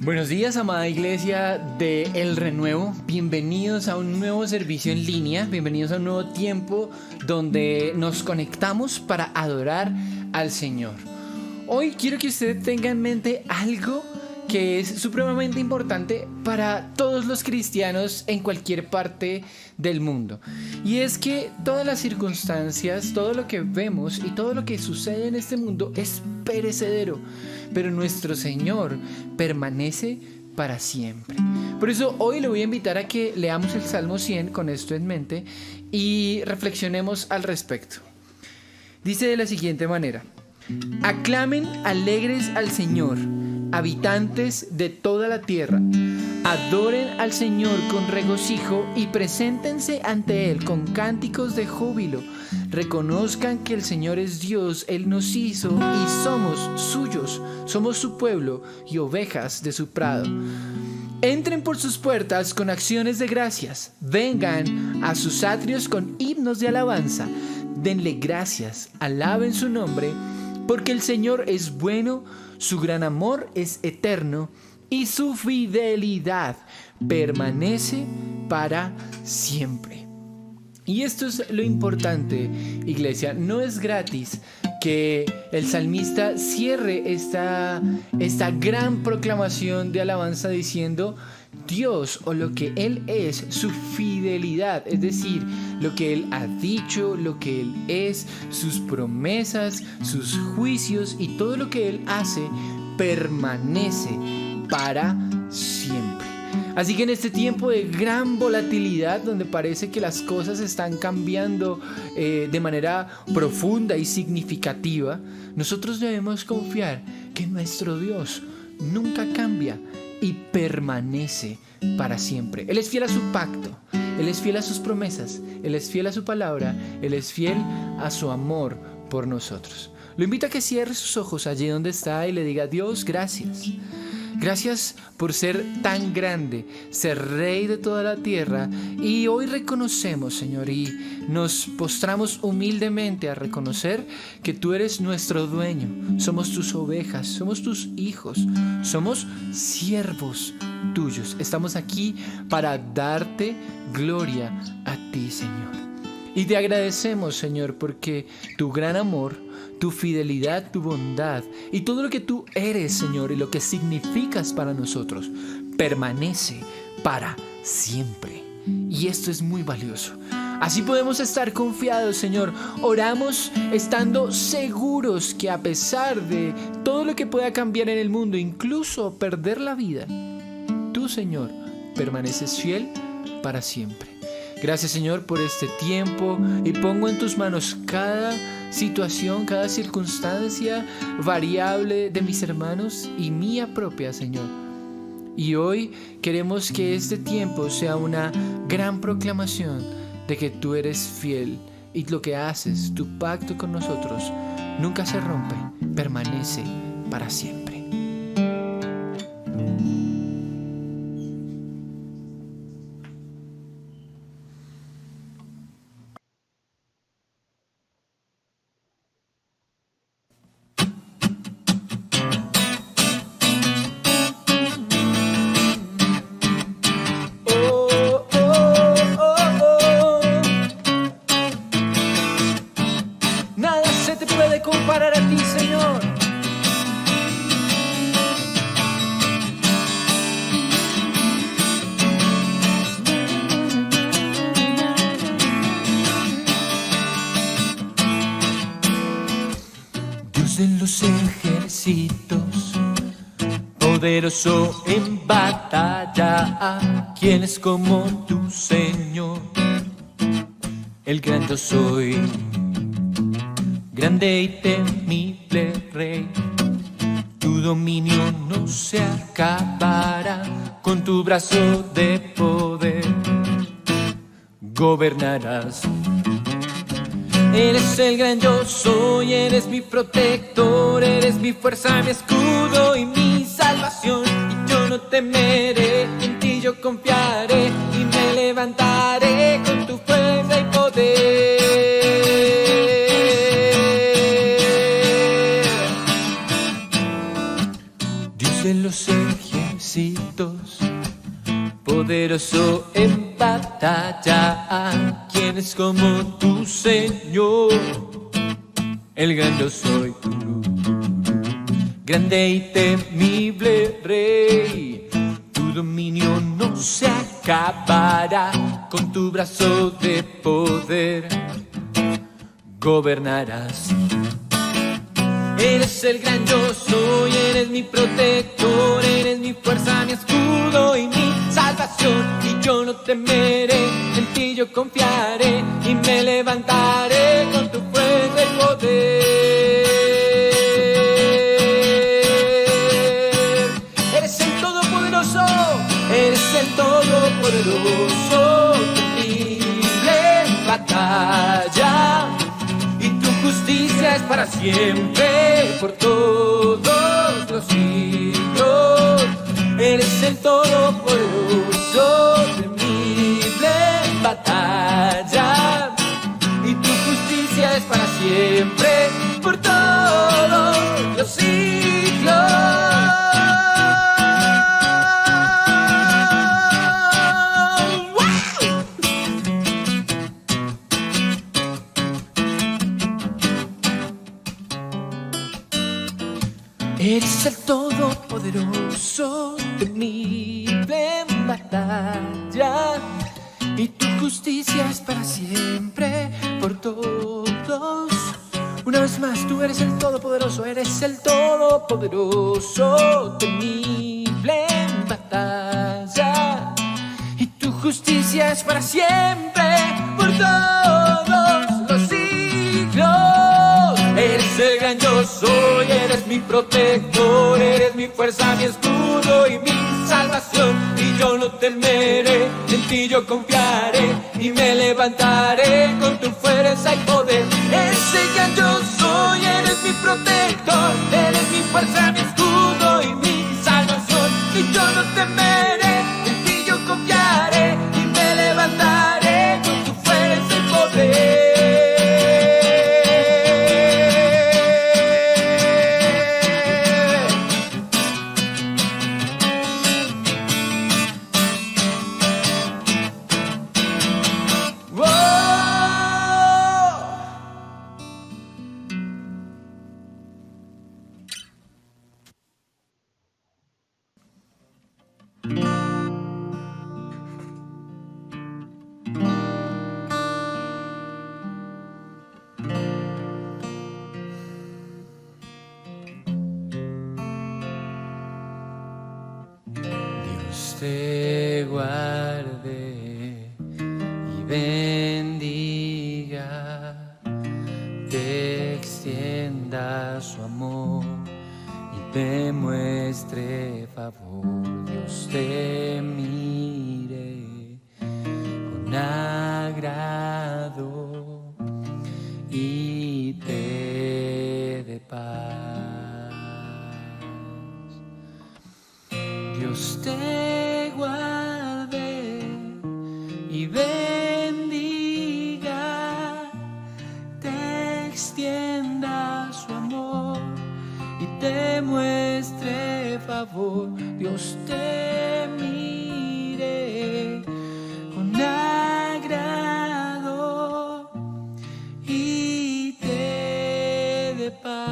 Buenos días, amada iglesia de El Renuevo. Bienvenidos a un nuevo servicio en línea. Bienvenidos a un nuevo tiempo donde nos conectamos para adorar al Señor. Hoy quiero que usted tenga en mente algo que es supremamente importante para todos los cristianos en cualquier parte del mundo. Y es que todas las circunstancias, todo lo que vemos y todo lo que sucede en este mundo es perecedero, pero nuestro Señor permanece para siempre. Por eso hoy le voy a invitar a que leamos el Salmo 100 con esto en mente y reflexionemos al respecto. Dice de la siguiente manera: aclamen alegres al Señor, habitantes de toda la tierra. Adoren al Señor con regocijo y preséntense ante Él con cánticos de júbilo. Reconozcan que el Señor es Dios, Él nos hizo y somos suyos, somos su pueblo y ovejas de su prado. Entren por sus puertas con acciones de gracias, vengan a sus atrios con himnos de alabanza. Denle gracias, alaben su nombre, porque el Señor es bueno, su gran amor es eterno y su fidelidad permanece para siempre. Y esto es lo importante, iglesia. No es gratis que el salmista cierre esta gran proclamación de alabanza diciendo Dios, o lo que Él es, su fidelidad, es decir, lo que Él ha dicho, lo que Él es, sus promesas, sus juicios y todo lo que Él hace permanece para siempre. Así que en este tiempo de gran volatilidad, donde parece que las cosas están cambiando de manera profunda y significativa, nosotros debemos confiar que nuestro Dios nunca cambia y permanece para siempre. Él es fiel a su pacto, Él es fiel a sus promesas, Él es fiel a su palabra, Él es fiel a su amor por nosotros. Lo invito a que cierre sus ojos allí donde está y le diga: Dios, gracias. Gracias por ser tan grande, ser Rey de toda la tierra. Y hoy reconocemos, Señor, y nos postramos humildemente a reconocer que tú eres nuestro dueño. Somos tus ovejas, somos tus hijos, somos siervos tuyos. Estamos aquí para darte gloria a ti, Señor. Y te agradecemos, Señor, porque tu gran amor, tu fidelidad, tu bondad y todo lo que tú eres, Señor, y lo que significas para nosotros, permanece para siempre. Y esto es muy valioso. Así podemos estar confiados, Señor. Oramos estando seguros que a pesar de todo lo que pueda cambiar en el mundo, incluso perder la vida, tú, Señor, permaneces fiel para siempre. Gracias, Señor, por este tiempo, y pongo en tus manos cada situación, cada circunstancia variable de mis hermanos y mía propia, Señor. Y hoy queremos que este tiempo sea una gran proclamación de que tú eres fiel y lo que haces, tu pacto con nosotros, nunca se rompe, permanece para siempre. Nada se te puede comparar a ti, Señor. Dios de los ejércitos, poderoso en batalla, ¿quién es como tu Señor? El gran yo soy, grande y temible Rey. Tu dominio no se acabará, con tu brazo de poder gobernarás. Eres el gran yo soy, eres mi protector, eres mi fuerza, mi escudo y mi salvación. Y yo no temeré, en ti yo confiaré y me levantaré con tu fuerza y poder. Dios de los ejércitos, poderoso en batalla. ¿Quién es como tu Señor? El gran yo soy, grande y temible Rey. Tu dominio no se acabará, con tu brazo de poder gobernarás. Eres el gran yo soy, eres mi protector, eres mi fuerza, mi escudo y mi salvación. Y yo no temeré, en ti yo confiaré y me levantaré con tu fuerza y poder. Eres el todopoderoso, eres el todopoderoso, temible en batalla. Justicia es para siempre, por todos los siglos. Eres el todopoderoso, temible en batalla. Y tu justicia es para siempre, por todos los siglos. Eres el todopoderoso, temible en batalla, y tu justicia es para siempre, por todos. Una vez más, tú eres el todopoderoso, temible en batalla, y tu justicia es para siempre, por todos los siglos. Eres el gran yo soy, eres mi protector, eres mi fuerza, mi escudo y mi salvación. Y yo no temeré, en ti yo confiaré y me levantaré con tu fuerza y poder. Eres el gran yo soy, eres mi protector, eres mi fuerza, mi escudo y mi salvación. Y yo no temeré, en ti yo confiaré y me levantaré con tu fuerza y poder. Te guarde y bendiga, te extienda su amor y te muestre favor. Dios te mire con agrado y te dé paz. Dios te guarde y bendiga, te extienda su amor y te muestre favor. Dios te mire con agrado y te dé paz.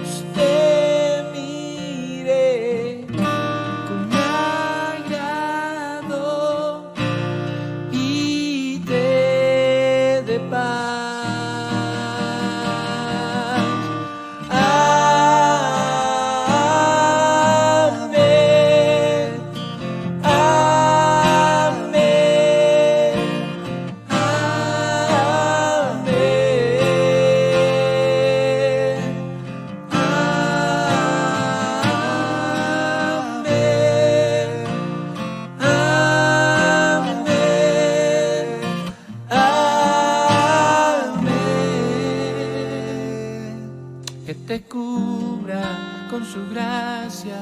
Usted mire con agrado y te dé paz. Amén. te cubra con su gracia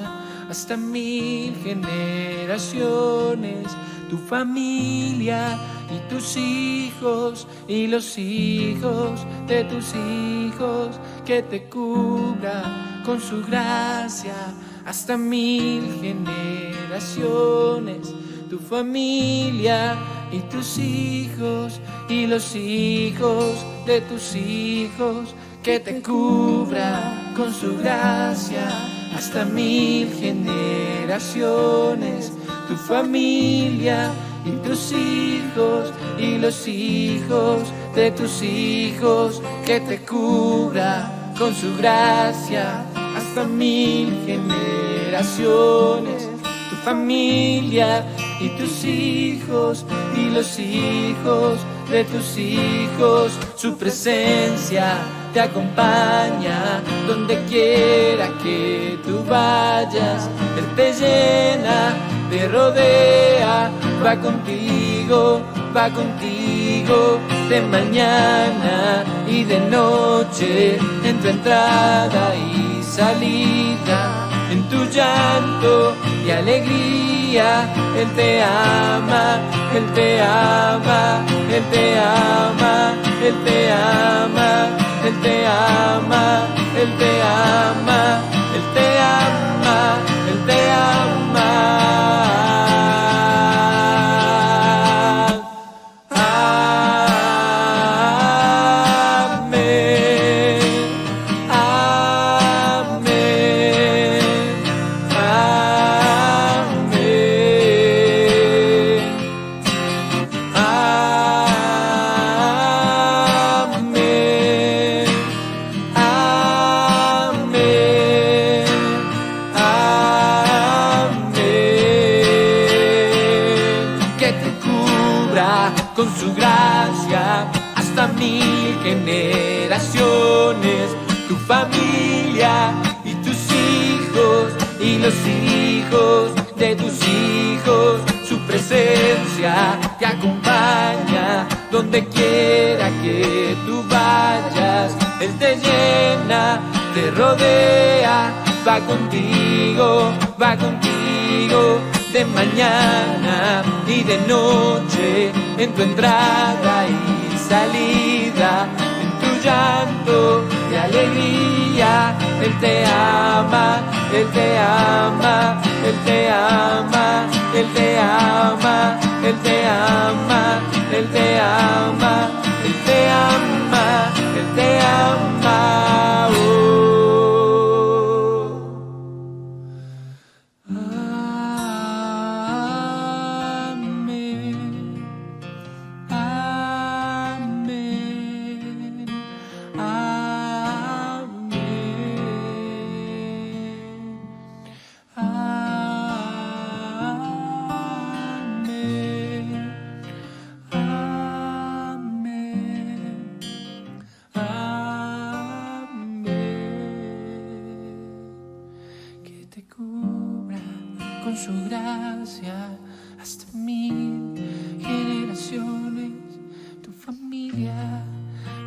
hasta 1000 generaciones, tu familia y tus hijos y los hijos de tus hijos, que te cubra con su gracia hasta 1000 generaciones, tu familia y tus hijos y los hijos de tus hijos, que te cubra con su gracia hasta 1000 generaciones, tu familia y tus hijos y los hijos de tus hijos, que te cubra con su gracia hasta 1000 generaciones, tu familia y tus hijos y los hijos de tus hijos. Su presencia te acompaña donde quiera que tú vayas. Él te llena, te rodea, va contigo de mañana y de noche, en tu entrada y salida, en tu llanto y alegría. Él te ama, Él te ama, Él te ama, Él te ama, Él te ama, Él te ama, Él te ama, Él te ama. Con su gracia hasta 1000 generaciones, tu familia y tus hijos y los hijos de tus hijos. Su presencia te acompaña donde quiera que tú vayas. Él te llena, te rodea, va contigo de mañana y de noche, en tu entrada y salida, en tu llanto y alegría. Él te ama, Él te ama, Él te ama, Él te ama, Él te ama, Él te ama, Él te ama, Él te ama. Con su gracia hasta 1000 generaciones, tu familia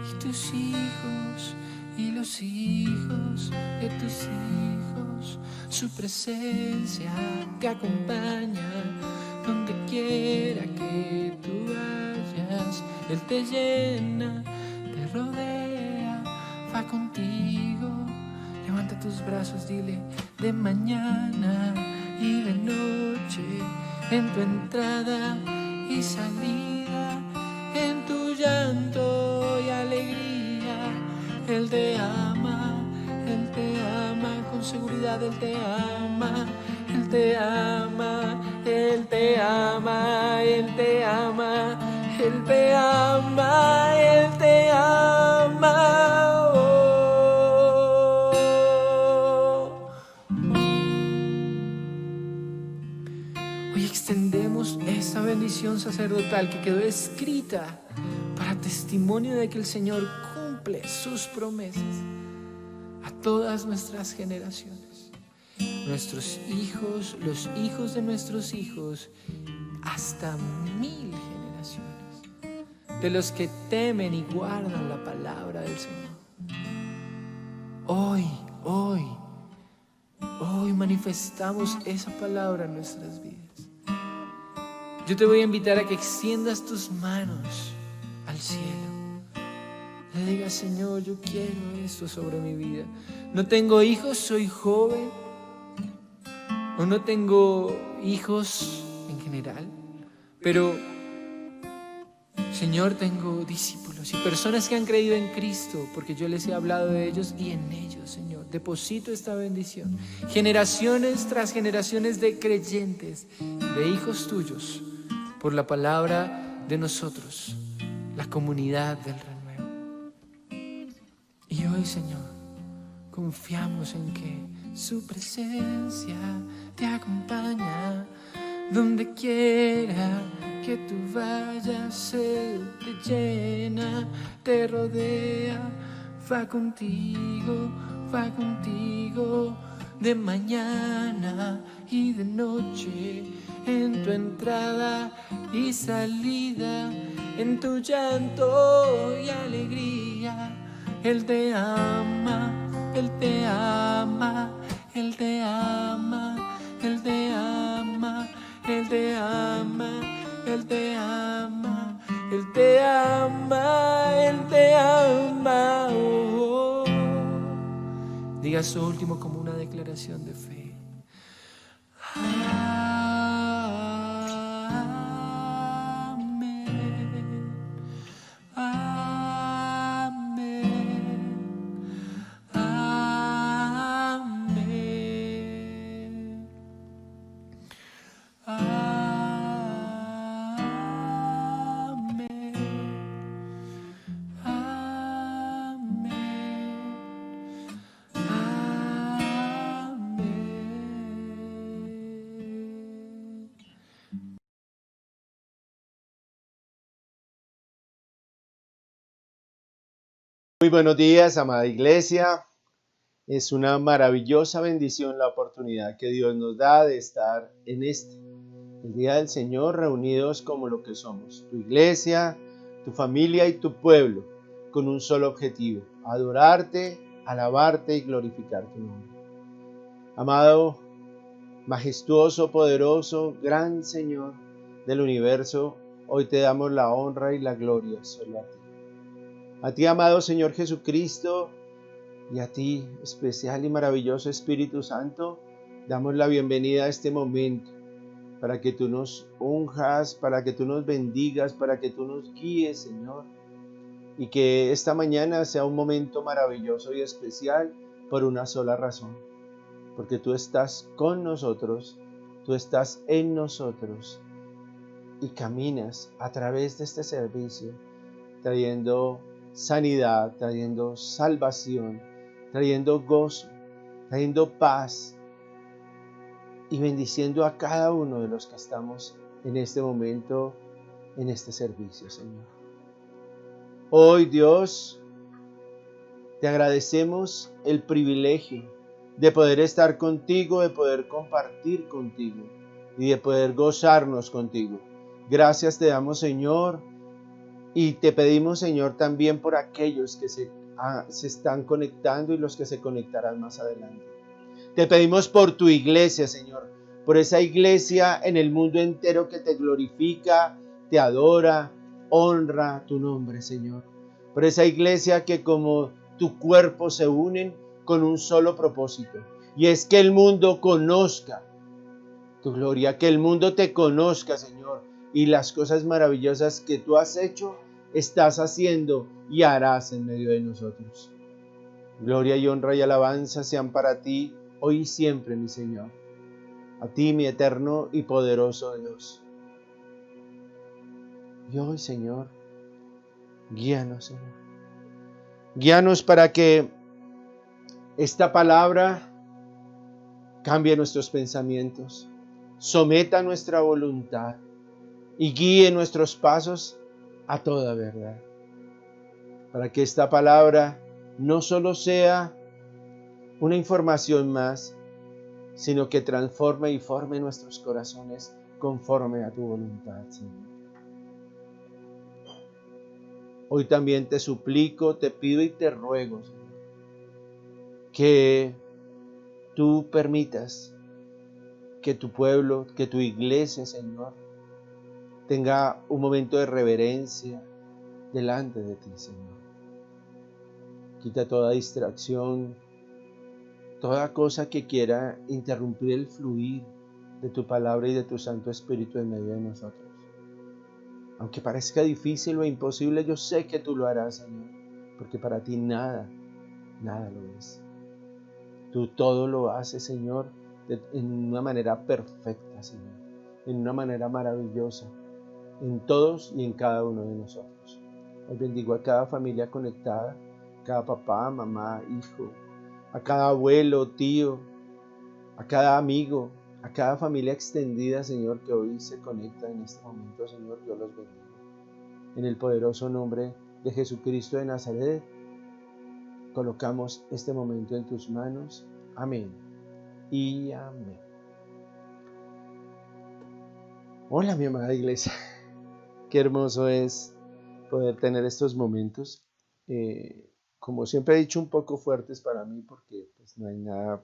y tus hijos y los hijos de tus hijos. Su presencia te acompaña donde quiera que tú vayas. Él te llena, te rodea, va contigo. Levanta tus brazos, dile: de mañana y de noche, en tu entrada y salida, en tu llanto y alegría. Él te ama, con seguridad Él te ama, Él te ama, Él te ama, Él te ama, Él te ama, Él te ama. Hoy extendemos esta bendición sacerdotal que quedó escrita para testimonio de que el Señor cumple sus promesas a todas nuestras generaciones, nuestros hijos, los hijos de nuestros hijos, hasta 1000 generaciones, de los que temen y guardan la palabra del Señor. Hoy, hoy, hoy manifestamos esa palabra en nuestras vidas. Yo te voy a invitar a que extiendas tus manos al cielo. Le digas: Señor, yo quiero esto sobre mi vida. No tengo hijos, soy joven. O no tengo hijos en general. Pero, Señor, tengo discípulos y personas que han creído en Cristo, porque yo les he hablado de ellos y en ellos, Señor, deposito esta bendición. Generaciones tras generaciones de creyentes, de hijos tuyos, por la palabra de nosotros, la comunidad del renuevo. Y hoy, Señor, confiamos en que su presencia te acompaña donde quiera que tú vayas. Él te llena, te rodea, va contigo de mañana y de noche, en tu entrada y salida, en tu llanto y alegría. Él te ama, Él te ama, Él te ama, Él te ama, Él te ama, Él te ama, Él te ama, Él te ama. Oh, oh. Diga eso último como una declaración de fe. Muy buenos días, amada iglesia. Es una maravillosa bendición la oportunidad que Dios nos da de estar en el Día del Señor, reunidos como lo que somos, tu iglesia, tu familia y tu pueblo, con un solo objetivo: adorarte, alabarte y glorificar tu nombre. Amado, majestuoso, poderoso, gran Señor del universo, hoy te damos la honra y la gloria solo a ti. A ti, amado Señor Jesucristo, y a ti, especial y maravilloso Espíritu Santo, damos la bienvenida a este momento, para que tú nos unjas, para que tú nos bendigas, para que tú nos guíes, Señor, y que esta mañana sea un momento maravilloso y especial por una sola razón, porque tú estás con nosotros, tú estás en nosotros, y caminas a través de este servicio, trayendo sanidad, trayendo salvación, trayendo gozo, trayendo paz y bendiciendo a cada uno de los que estamos en este momento, en este servicio, Señor. Hoy, Dios, te agradecemos el privilegio de poder estar contigo, de poder compartir contigo y de poder gozarnos contigo. Gracias te damos, Señor, y te pedimos, Señor, también por aquellos que se están conectando y los que se conectarán más adelante. Te pedimos por tu iglesia, Señor, por esa iglesia en el mundo entero que te glorifica, te adora, honra tu nombre, Señor. Por esa iglesia que como tu cuerpo se unen con un solo propósito, y es que el mundo conozca tu gloria, que el mundo te conozca, Señor, y las cosas maravillosas que tú has hecho, estás haciendo y harás en medio de nosotros. Gloria y honra y alabanza sean para ti, hoy y siempre, mi Señor. A ti, mi eterno y poderoso Dios. Y hoy, Señor, guíanos, Señor. Guíanos para que esta palabra cambie nuestros pensamientos, someta nuestra voluntad y guíe nuestros pasos a toda verdad. Para que esta palabra no solo sea una información más, sino que transforme y forme nuestros corazones conforme a tu voluntad, Señor. Hoy también te suplico, te pido y te ruego, Señor, que tú permitas que tu pueblo, que tu iglesia, Señor, tenga un momento de reverencia delante de ti, Señor. Quita toda distracción, toda cosa que quiera interrumpir el fluir de tu palabra y de tu Santo Espíritu en medio de nosotros. Aunque parezca difícil o imposible, yo sé que tú lo harás, Señor, porque para ti nada lo es. Tú todo lo haces, Señor, en una manera perfecta, Señor, en una manera maravillosa, en todos y en cada uno de nosotros. Hoy bendigo a cada familia conectada, cada papá, mamá, hijo, a cada abuelo, tío, a cada amigo, a cada familia extendida, Señor, que hoy se conecta en este momento, Señor, yo los bendigo. En el poderoso nombre de Jesucristo de Nazaret, colocamos este momento en tus manos. Amén y amén. Hola, mi amada iglesia. Qué hermoso es poder tener estos momentos. Como siempre he dicho, un poco fuertes para mí, porque pues, no hay nada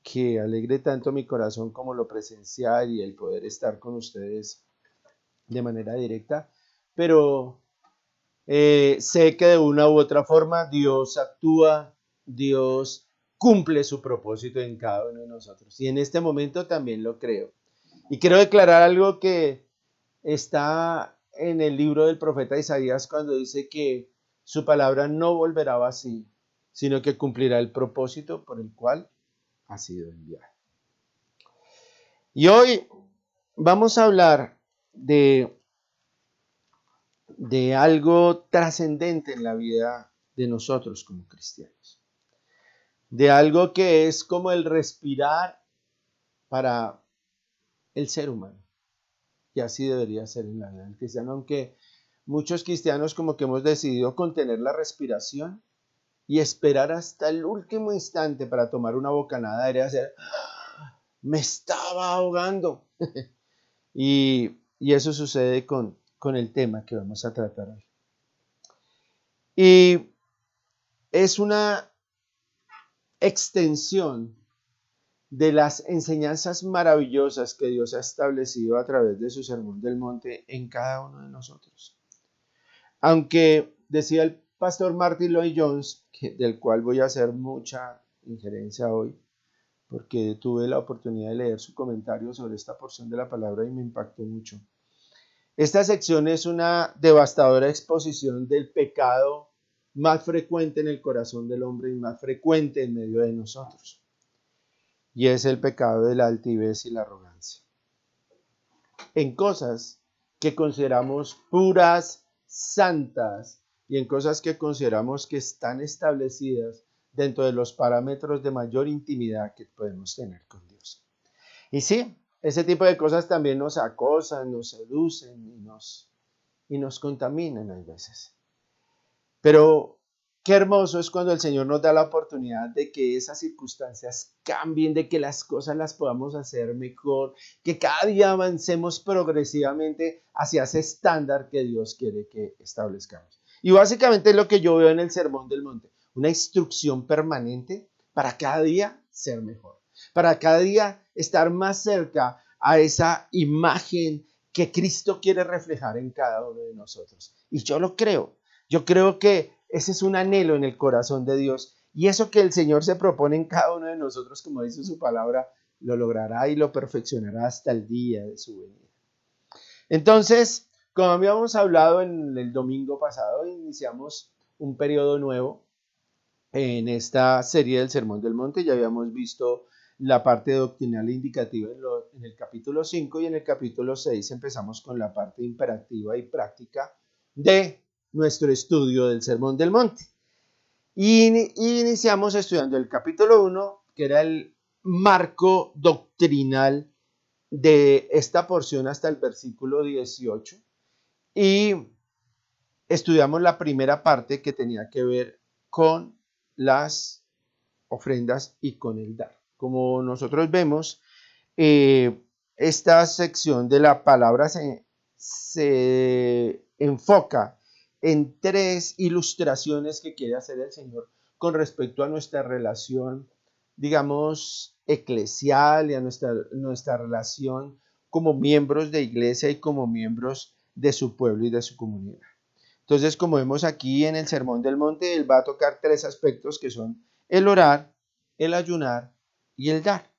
que alegre tanto mi corazón como lo presencial y el poder estar con ustedes de manera directa. Pero sé que de una u otra forma Dios actúa, Dios cumple su propósito en cada uno de nosotros. Y en este momento también lo creo. Y quiero declarar algo que está en el libro del profeta Isaías cuando dice que su palabra no volverá vacía, sino que cumplirá el propósito por el cual ha sido enviado. Y hoy vamos a hablar de algo trascendente en la vida de nosotros como cristianos. De algo que es como el respirar para el ser humano. Y así debería ser en la vida del cristiano, aunque muchos cristianos como que hemos decidido contener la respiración y esperar hasta el último instante para tomar una bocanada de aire y hacer, me estaba ahogando. y eso sucede con el tema que vamos a tratar hoy. Y es una extensión de las enseñanzas maravillosas que Dios ha establecido a través de su Sermón del Monte en cada uno de nosotros. Aunque decía el pastor Martin Lloyd-Jones, del cual voy a hacer mucha injerencia hoy, porque tuve la oportunidad de leer su comentario sobre esta porción de la palabra y me impactó mucho. Esta sección es una devastadora exposición del pecado más frecuente en el corazón del hombre y más frecuente en medio de nosotros. Y es el pecado de la altivez y la arrogancia. En cosas que consideramos puras, santas, y en cosas que consideramos que están establecidas dentro de los parámetros de mayor intimidad que podemos tener con Dios. Y sí, ese tipo de cosas también nos acosan, nos seducen y nos contaminan a veces. Pero qué hermoso es cuando el Señor nos da la oportunidad de que esas circunstancias cambien, de que las cosas las podamos hacer mejor, que cada día avancemos progresivamente hacia ese estándar que Dios quiere que establezcamos. Y básicamente es lo que yo veo en el Sermón del Monte, una instrucción permanente para cada día ser mejor, para cada día estar más cerca a esa imagen que Cristo quiere reflejar en cada uno de nosotros. Y yo lo creo. Yo creo que ese es un anhelo en el corazón de Dios y eso que el Señor se propone en cada uno de nosotros, como dice su palabra, lo logrará y lo perfeccionará hasta el día de su venida. Entonces, como habíamos hablado en el domingo pasado, iniciamos un periodo nuevo en esta serie del Sermón del Monte. Ya habíamos visto la parte doctrinal e indicativa en el capítulo 5 y en el capítulo 6 empezamos con la parte imperativa y práctica de nuestro estudio del Sermón del Monte. Y iniciamos estudiando el capítulo 1, que era el marco doctrinal de esta porción hasta el versículo 18. Y estudiamos la primera parte que tenía que ver con las ofrendas y con el dar. Como nosotros vemos, esta sección de la palabra se enfoca en tres ilustraciones que quiere hacer el Señor con respecto a nuestra relación, digamos, eclesial y a nuestra relación como miembros de iglesia y como miembros de su pueblo y de su comunidad. Entonces, como vemos aquí en el Sermón del Monte, él va a tocar tres aspectos que son el orar, el ayunar y el dar.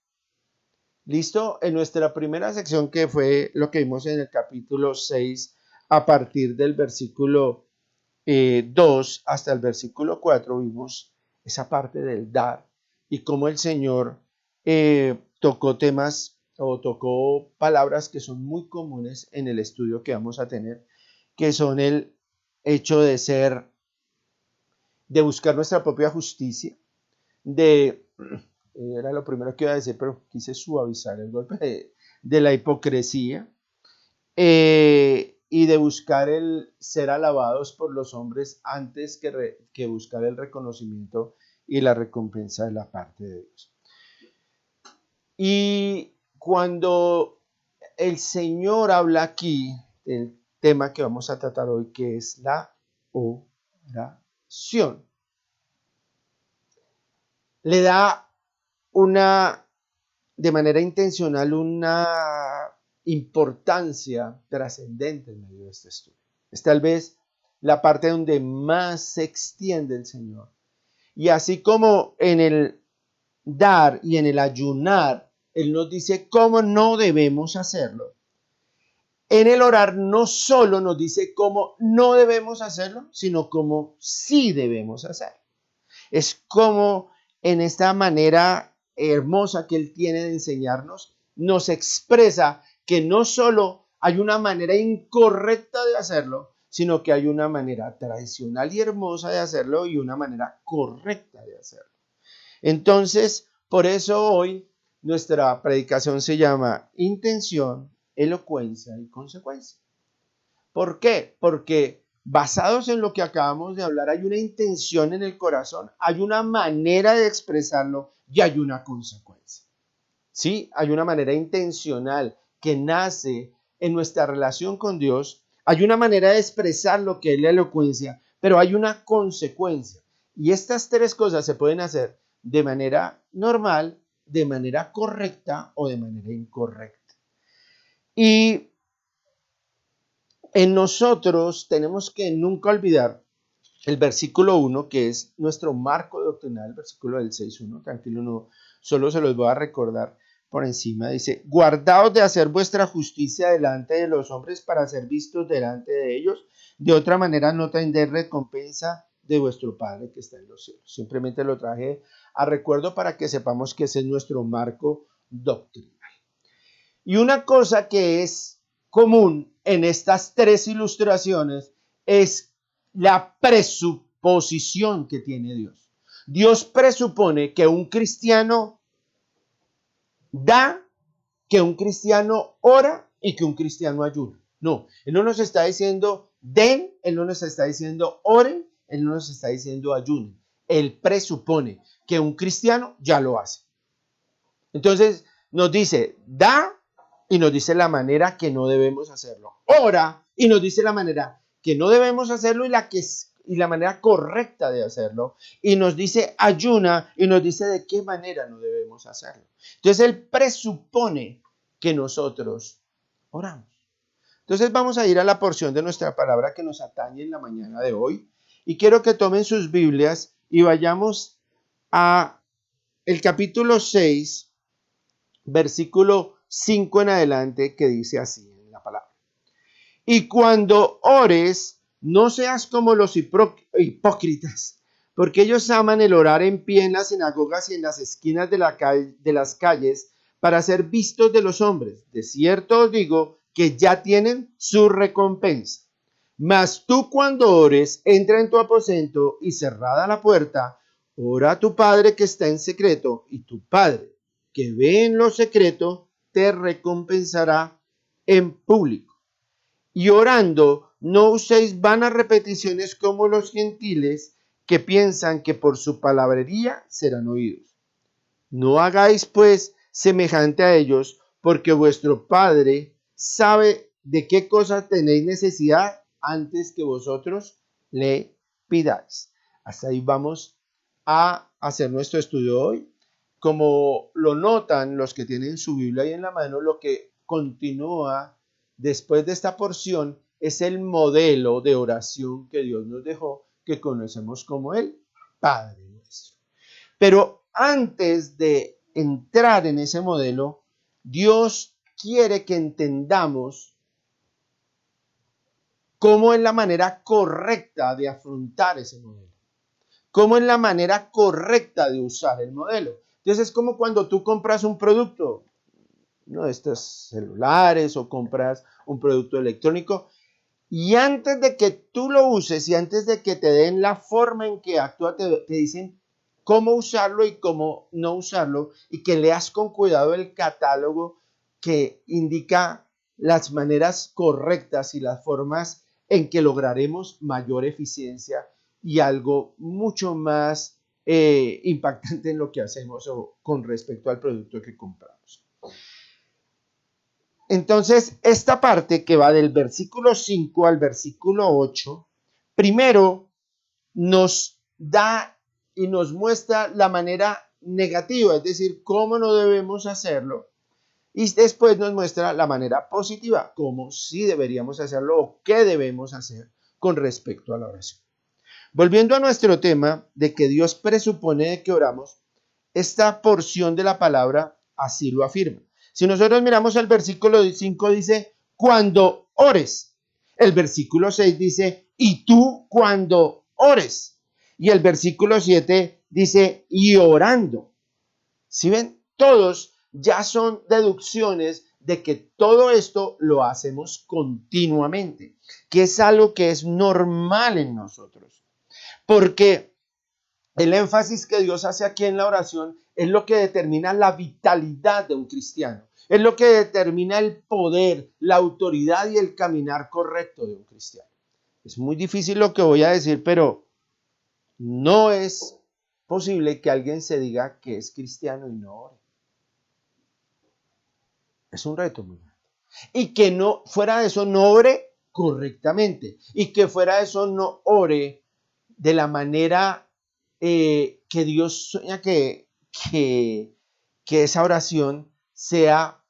¿Listo? En nuestra primera sección, que fue lo que vimos en el capítulo 6, a partir del versículo 2 hasta el versículo 4, vimos esa parte del dar y cómo el Señor tocó temas o tocó palabras que son muy comunes en el estudio que vamos a tener, que son el hecho de buscar nuestra propia justicia, era lo primero que iba a decir, pero quise suavizar el golpe de la hipocresía, y de buscar el ser alabados por los hombres antes que buscar el reconocimiento y la recompensa de la parte de Dios. Y cuando el Señor habla aquí del tema que vamos a tratar hoy, que es la oración, le da de manera intencional una importancia trascendente en medio de este estudio. Es tal vez la parte donde más se extiende el Señor. Y así como en el dar y en el ayunar, Él nos dice cómo no debemos hacerlo. En el orar no solo nos dice cómo no debemos hacerlo, sino cómo sí debemos hacerlo. Es como en esta manera hermosa que Él tiene de enseñarnos, nos expresa que no solo hay una manera incorrecta de hacerlo, sino que hay una manera tradicional y hermosa de hacerlo y una manera correcta de hacerlo. Entonces, por eso hoy nuestra predicación se llama Intención, Elocuencia y Consecuencia. ¿Por qué? Porque basados en lo que acabamos de hablar, hay una intención en el corazón, hay una manera de expresarlo y hay una consecuencia. ¿Sí? Hay una manera intencional que nace en nuestra relación con Dios, hay una manera de expresar lo que es la elocuencia, pero hay una consecuencia. Y estas tres cosas se pueden hacer de manera normal, de manera correcta o de manera incorrecta. Y en nosotros tenemos que nunca olvidar el versículo 1, que es nuestro marco doctrinal, el versículo del 6.1, tranquilo, no, solo se los voy a recordar por encima. Dice: guardaos de hacer vuestra justicia delante de los hombres para ser vistos delante de ellos, de otra manera no tendréis recompensa de vuestro Padre que está en los cielos. Simplemente lo traje a recuerdo para que sepamos que ese es nuestro marco doctrinal. Y una cosa que es común en estas tres ilustraciones es la presuposición que tiene Dios. Dios presupone que un cristiano da, que un cristiano ora y que un cristiano ayuna. No, Él no nos está diciendo den, Él no nos está diciendo oren, Él no nos está diciendo ayunen. Él presupone que un cristiano ya lo hace. Entonces nos dice da y nos dice la manera que no debemos hacerlo. Ora y nos dice la manera que no debemos hacerlo y la manera correcta de hacerlo. Y nos dice ayuna y nos dice de qué manera no debemos hacerlo. Entonces Él presupone que nosotros oramos. Entonces vamos a ir a la porción de nuestra palabra que nos atañe en la mañana de hoy. Y quiero que tomen sus Biblias y vayamos a el capítulo 6, versículo 5 en adelante, que dice así en la palabra: y cuando ores, no seas como los hipócritas, porque ellos aman el orar en pie en las sinagogas y en las esquinas de las calles para ser vistos de los hombres. De cierto os digo que ya tienen su recompensa. Mas tú, cuando ores, entra en tu aposento y cerrada la puerta, ora a tu Padre que está en secreto, y tu Padre que ve en lo secreto te recompensará en público. Y orando, no uséis vanas repeticiones como los gentiles, que piensan que por su palabrería serán oídos. No hagáis pues semejante a ellos, porque vuestro Padre sabe de qué cosas tenéis necesidad antes que vosotros le pidáis. Hasta ahí vamos a hacer nuestro estudio hoy. Como lo notan los que tienen su Biblia ahí en la mano, lo que continúa después de esta porción es el modelo de oración que Dios nos dejó, que conocemos como el Padre Nuestro. Pero antes de entrar en ese modelo, Dios quiere que entendamos cómo es la manera correcta de afrontar ese modelo, cómo es la manera correcta de usar el modelo. Entonces es como cuando tú compras un producto, uno de estos celulares o compras un producto electrónico, y antes de que tú lo uses y antes de que te den la forma en que actúa, te dicen cómo usarlo y cómo no usarlo, y que leas con cuidado el catálogo que indica las maneras correctas y las formas en que lograremos mayor eficiencia y algo mucho más impactante en lo que hacemos o con respecto al producto que compramos. Entonces, esta parte que va del versículo 5 al versículo 8, primero nos da y nos muestra la manera negativa, es decir, cómo no debemos hacerlo. Y después nos muestra la manera positiva, cómo sí deberíamos hacerlo o qué debemos hacer con respecto a la oración. Volviendo a nuestro tema de que Dios presupone que oramos, esta porción de la palabra así lo afirma. Si nosotros miramos el versículo 5 dice, cuando ores. El versículo 6 dice, y tú cuando ores. Y el versículo 7 dice, y orando. ¿Sí ven? Todos ya son deducciones de que todo esto lo hacemos continuamente, que es algo que es normal en nosotros. Porque el énfasis que Dios hace aquí en la oración es lo que determina la vitalidad de un cristiano. Es lo que determina el poder, la autoridad y el caminar correcto de un cristiano. Es muy difícil lo que voy a decir, pero no es posible que alguien se diga que es cristiano y no ore. Es un reto muy grande. Y que no, fuera de eso, no ore correctamente. Y que fuera de eso, no ore de la manera que Dios sueña que esa oración sea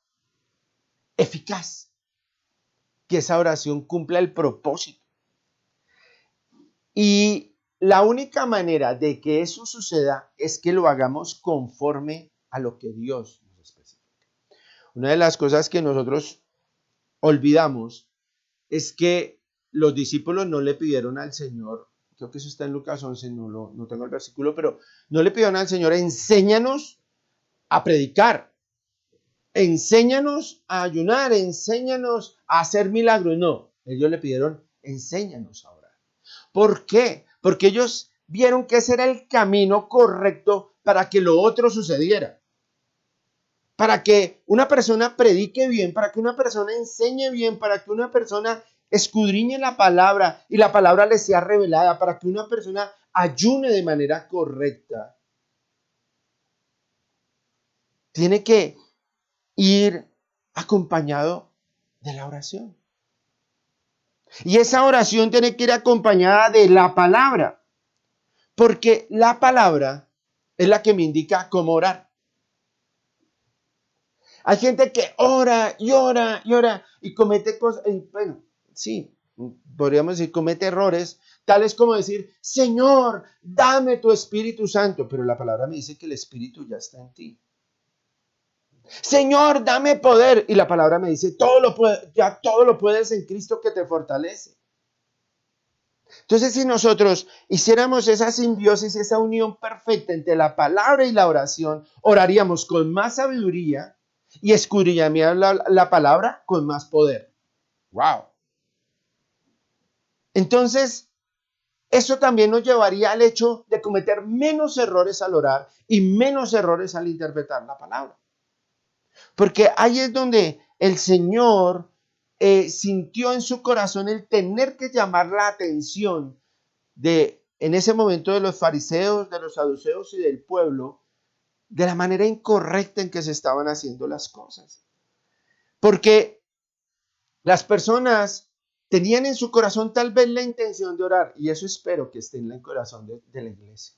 eficaz, que esa oración cumpla el propósito. Y la única manera de que eso suceda es que lo hagamos conforme a lo que Dios nos especifica. Una de las cosas que nosotros olvidamos es que los discípulos no le pidieron al Señor, creo que eso está en Lucas 11, no tengo el versículo, pero no le pidieron al Señor, enséñanos a predicar, enséñanos a ayunar, enséñanos a hacer milagros. No, ellos le pidieron, enséñanos a orar. ¿Por qué? Porque ellos vieron que ese era el camino correcto para que lo otro sucediera. Para que una persona predique bien, para que una persona enseñe bien, para que una persona escudriñe la palabra y la palabra le sea revelada, para que una persona ayune de manera correcta. Tiene que ir acompañado de la oración. Y esa oración tiene que ir acompañada de la palabra, porque la palabra es la que me indica cómo orar. Hay gente que ora y ora y ora y comete cosas, bueno, sí, podríamos decir, comete errores, tales como decir, Señor, dame tu Espíritu Santo, pero la palabra me dice que el Espíritu ya está en ti. Señor, dame poder, y la palabra me dice, ya todo lo puedes en Cristo que te fortalece. Entonces, si nosotros hiciéramos esa simbiosis, esa unión perfecta entre la palabra y la oración, oraríamos con más sabiduría y escudriñaríamos la palabra con más poder. ¡Wow! Entonces, eso también nos llevaría al hecho de cometer menos errores al orar y menos errores al interpretar la palabra. Porque ahí es donde el Señor sintió en su corazón el tener que llamar la atención en ese momento de los fariseos, de los saduceos y del pueblo, de la manera incorrecta en que se estaban haciendo las cosas. Porque las personas tenían en su corazón tal vez la intención de orar, y eso espero que esté en el corazón de la iglesia.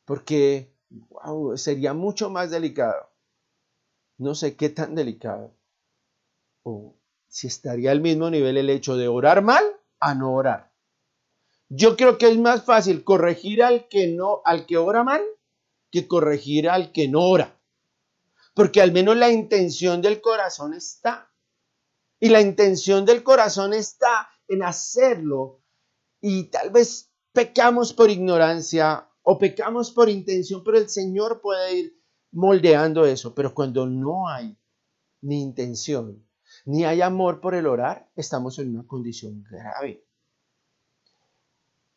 porque wow, sería mucho más delicado. No sé qué tan delicado. O si estaría al mismo nivel el hecho de orar mal a no orar. Yo creo que es más fácil corregir al que ora mal, que corregir al que no ora. Porque al menos la intención del corazón está. Y la intención del corazón está en hacerlo. Y tal vez pecamos por ignorancia o pecamos por intención, pero el Señor puede ir moldeando eso. Pero cuando no hay ni intención, ni hay amor por el orar, estamos en una condición grave.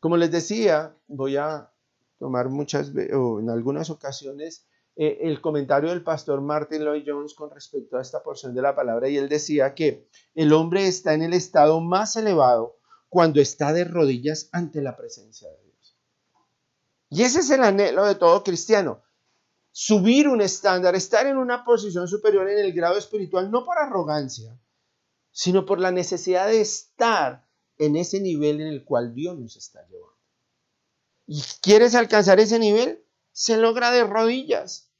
Como les decía, voy a tomar en algunas ocasiones el comentario del pastor Martin Lloyd-Jones con respecto a esta porción de la palabra, y él decía que el hombre está en el estado más elevado cuando está de rodillas ante la presencia de Dios. Y ese es el anhelo de todo cristiano, subir un estándar, estar en una posición superior en el grado espiritual, no por arrogancia, sino por la necesidad de estar en ese nivel en el cual Dios nos está llevando. ¿Y quieres alcanzar ese nivel? Se logra de rodillas.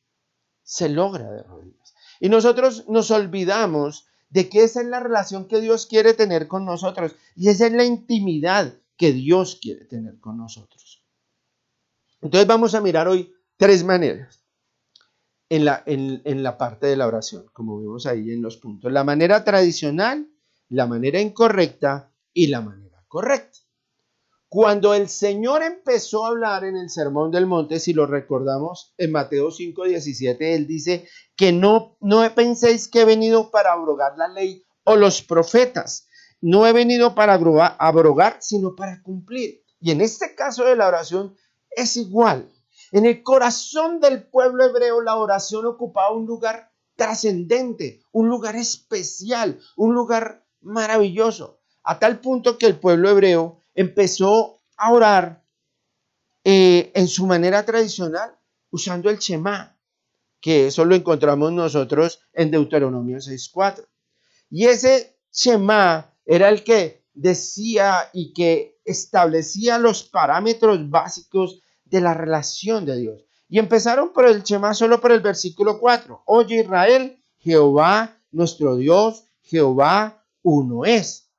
Se logra de rodillas. Y nosotros nos olvidamos de que esa es la relación que Dios quiere tener con nosotros. Y esa es la intimidad que Dios quiere tener con nosotros. Entonces vamos a mirar hoy 3 maneras en la parte de la oración, como vemos ahí en los puntos. La manera tradicional, la manera incorrecta y la manera correcta. Cuando el Señor empezó a hablar en el Sermón del Monte, si lo recordamos en Mateo 5:17, Él dice que no penséis que he venido para abrogar la ley o los profetas. No he venido para abrogar, sino para cumplir. Y en este caso de la oración es igual. En el corazón del pueblo hebreo, la oración ocupaba un lugar trascendente, un lugar especial, un lugar maravilloso, a tal punto que el pueblo hebreo empezó a orar en su manera tradicional usando el Shema, que eso lo encontramos nosotros en Deuteronomio 6:4. Y ese Shema era el que decía y que establecía los parámetros básicos de la relación de Dios. Y empezaron por el Shema solo por el versículo 4. Oye Israel, Jehová nuestro Dios, Jehová uno es.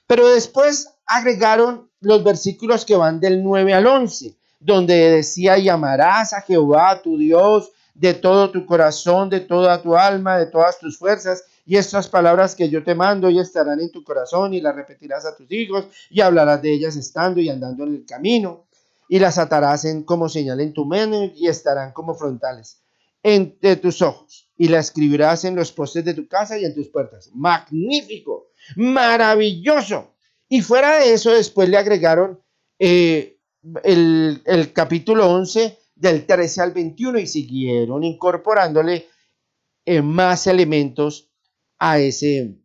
Pero después agregaron los versículos que van del 9 al 11, donde decía: y amarás a Jehová tu Dios de todo tu corazón, de toda tu alma, de todas tus fuerzas. Y estas palabras que yo te mando y estarán en tu corazón, y las repetirás a tus hijos y hablarás de ellas estando y andando en el camino. Y las atarás como señal en tu mano y estarán como frontales entre tus ojos. Y las escribirás en los postes de tu casa y en tus puertas. Magnífico, maravilloso. Y fuera de eso, después le agregaron el capítulo 11 del 13 al 21 y siguieron incorporándole más elementos a ese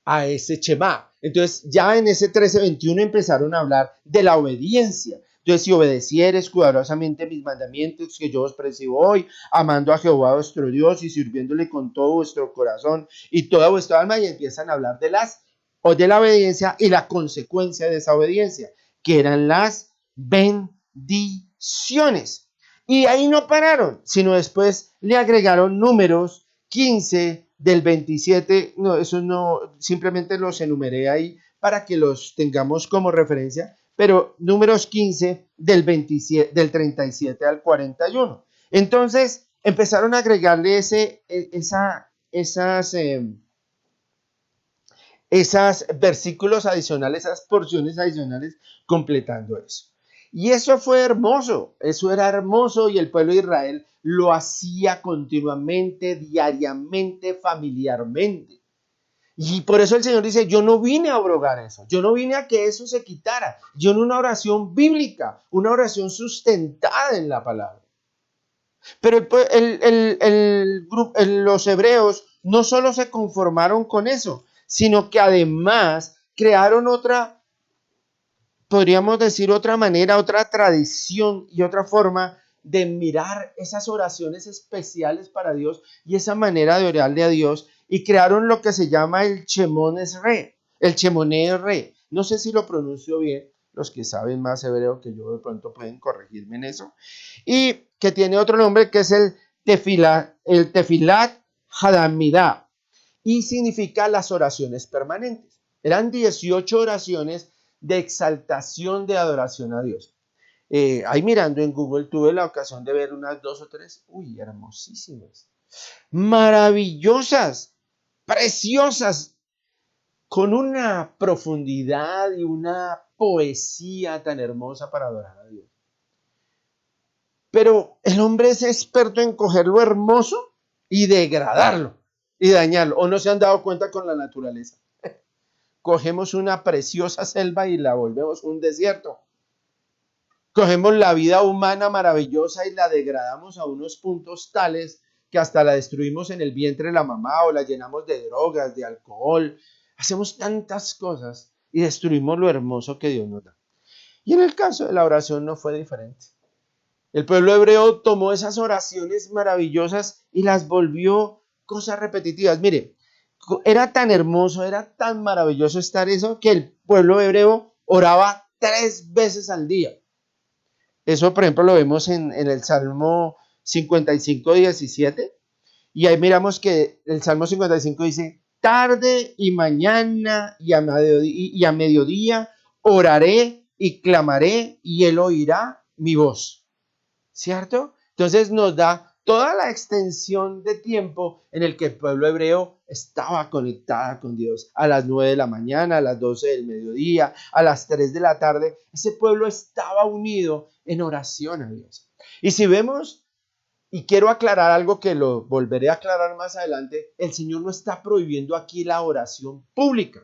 Shema. Entonces ya en ese 13:21 empezaron a hablar de la obediencia. Entonces, si obedecieres cuidadosamente mis mandamientos que yo os prescribo hoy, amando a Jehová vuestro Dios y sirviéndole con todo vuestro corazón y toda vuestra alma, y empiezan a hablar de la obediencia y la consecuencia de esa obediencia, que eran las bendiciones. Y ahí no pararon, sino después le agregaron Números 15 del 27, no, eso no, simplemente los enumeré ahí para que los tengamos como referencia, pero Números 15 del 37 al 41. Entonces empezaron a agregarle esas versículos adicionales, esas porciones adicionales, completando eso. Y eso fue hermoso, eso era hermoso, y el pueblo de Israel lo hacía continuamente, diariamente, familiarmente. Y por eso el Señor dice: yo no vine a abrogar eso, yo no vine a que eso se quitara, yo en una oración bíblica, una oración sustentada en la palabra. Pero los hebreos no solo se conformaron con eso, sino que además crearon otra, podríamos decir, otra manera, otra tradición y otra forma de mirar esas oraciones especiales para Dios y esa manera de orarle a Dios, y crearon lo que se llama el Shemón Esrei, el Shemone Esrei. No sé si lo pronuncio bien, los que saben más hebreo que yo de pronto pueden corregirme en eso, y que tiene otro nombre que es el Tefilat Hadamidá, y significa las oraciones permanentes. Eran 18 oraciones de exaltación de adoración a Dios. Ahí mirando en Google tuve la ocasión de ver unas 2 o 3, hermosísimas, maravillosas, preciosas, con una profundidad y una poesía tan hermosa para adorar a Dios. Pero el hombre es experto en coger lo hermoso y degradarlo y dañarlo. ¿O no se han dado cuenta con la naturaleza? Cogemos una preciosa selva y la volvemos un desierto. Cogemos la vida humana maravillosa y la degradamos a unos puntos tales que hasta la destruimos en el vientre de la mamá o la llenamos de drogas, de alcohol. Hacemos tantas cosas y destruimos lo hermoso que Dios nos da. Y en el caso de la oración no fue diferente. El pueblo hebreo tomó esas oraciones maravillosas y las volvió cosas repetitivas. Mire, era tan hermoso, era tan maravilloso estar eso que el pueblo hebreo oraba 3 veces al día. Eso, por ejemplo, lo vemos en el Salmo 55:17. Y ahí miramos que el Salmo 55 dice, tarde y mañana y a mediodía oraré y clamaré y él oirá mi voz. ¿Cierto? Entonces nos da toda la extensión de tiempo en el que el pueblo hebreo estaba conectada con Dios. A las 9 de la mañana, a las 12 del mediodía, a las 3 de la tarde, ese pueblo estaba unido en oración a Dios. Y si vemos, y quiero aclarar algo que lo volveré a aclarar más adelante, el Señor no está prohibiendo aquí la oración pública.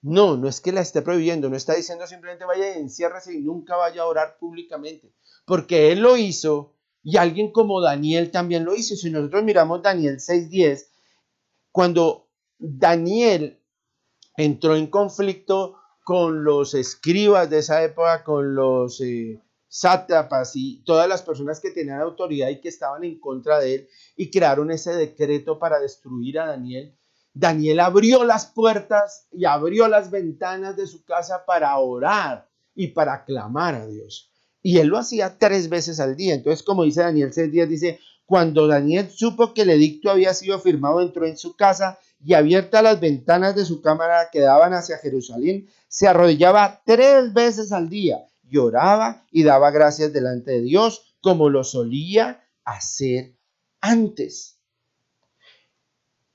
No, no es que la esté prohibiendo, no está diciendo simplemente vaya y enciérrese y nunca vaya a orar públicamente, porque Él lo hizo y alguien como Daniel también lo hizo. Si nosotros miramos Daniel 6:10, cuando Daniel entró en conflicto con los escribas de esa época, con los sátrapas y todas las personas que tenían autoridad y que estaban en contra de él y crearon ese decreto para destruir a Daniel, Daniel abrió las puertas y abrió las ventanas de su casa para orar y para clamar a Dios. Y él lo hacía 3 veces al día. Entonces, como dice Daniel 6:10, dice, cuando Daniel supo que el edicto había sido firmado, entró en su casa y abiertas las ventanas de su cámara que daban hacia Jerusalén, se arrodillaba 3 veces al día y oraba y daba gracias delante de Dios, como lo solía hacer antes.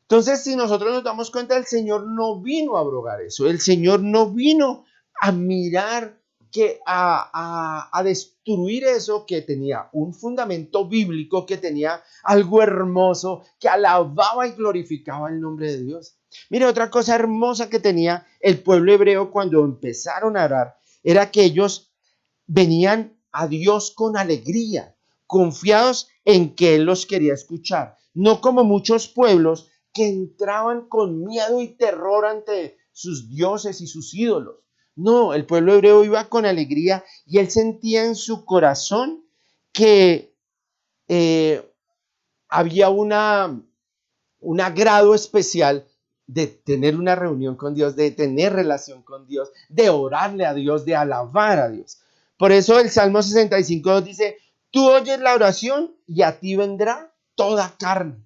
Entonces, si nosotros nos damos cuenta, el Señor no vino a abrogar eso. El Señor no vino a mirar a destruir eso que tenía un fundamento bíblico, que tenía algo hermoso, que alababa y glorificaba el nombre de Dios. Mire, otra cosa hermosa que tenía el pueblo hebreo cuando empezaron a orar era que ellos venían a Dios con alegría, confiados en que Él los quería escuchar, no como muchos pueblos que entraban con miedo y terror ante sus dioses y sus ídolos. No, el pueblo hebreo iba con alegría y él sentía en su corazón que había un agrado especial de tener una reunión con Dios, de tener relación con Dios, de orarle a Dios, de alabar a Dios. Por eso el Salmo 65 dice, tú oyes la oración y a ti vendrá toda carne.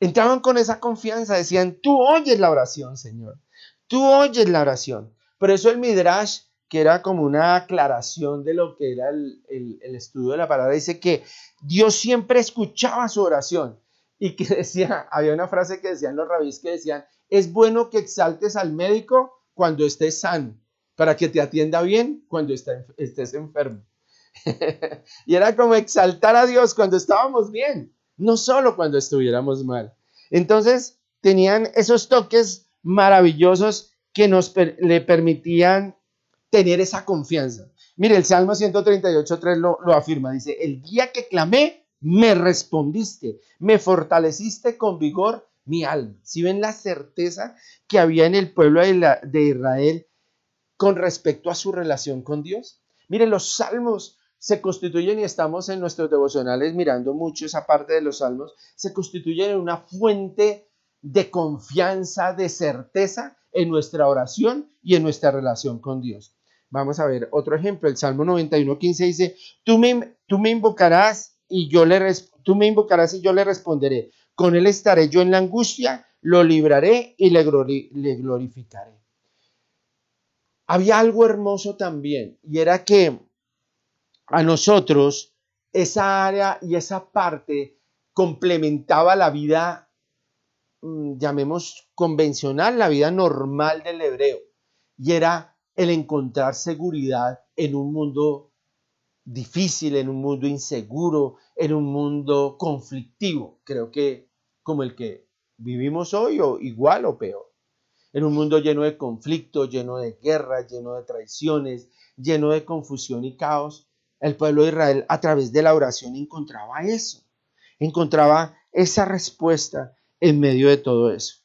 Entraban con esa confianza, decían, tú oyes la oración, Señor, tú oyes la oración. Por eso el Midrash, que era como una aclaración de lo que era el estudio de la palabra, dice que Dios siempre escuchaba su oración. Y que decía, había una frase que decían los rabís que decían, es bueno que exaltes al médico cuando estés sano, para que te atienda bien cuando estés enfermo. Y era como exaltar a Dios cuando estábamos bien, no solo cuando estuviéramos mal. Entonces tenían esos toques maravillosos que le permitían tener esa confianza. Mire, el Salmo 138:3 lo afirma, dice, el día que clamé, me respondiste, me fortaleciste con vigor mi alma. ¿Sí ven la certeza que había en el pueblo de Israel con respecto a su relación con Dios? Mire, los salmos se constituyen, y estamos en nuestros devocionales mirando mucho esa parte de los salmos, se constituyen en una fuente de confianza, de certeza en nuestra oración y en nuestra relación con Dios. Vamos a ver otro ejemplo. El Salmo 91:15 dice, tú me invocarás y tú me invocarás y yo le responderé. Con él estaré yo en la angustia, lo libraré y le glorificaré. Había algo hermoso también, y era que a nosotros esa área y esa parte complementaba la vida, llamemos convencional, la vida normal del hebreo, y era el encontrar seguridad en un mundo difícil, en un mundo inseguro, en un mundo conflictivo, creo que como el que vivimos hoy o igual o peor. En un mundo lleno de conflictos, lleno de guerras, lleno de traiciones, lleno de confusión y caos, el pueblo de Israel a través de la oración encontraba eso, encontraba esa respuesta en medio de todo eso.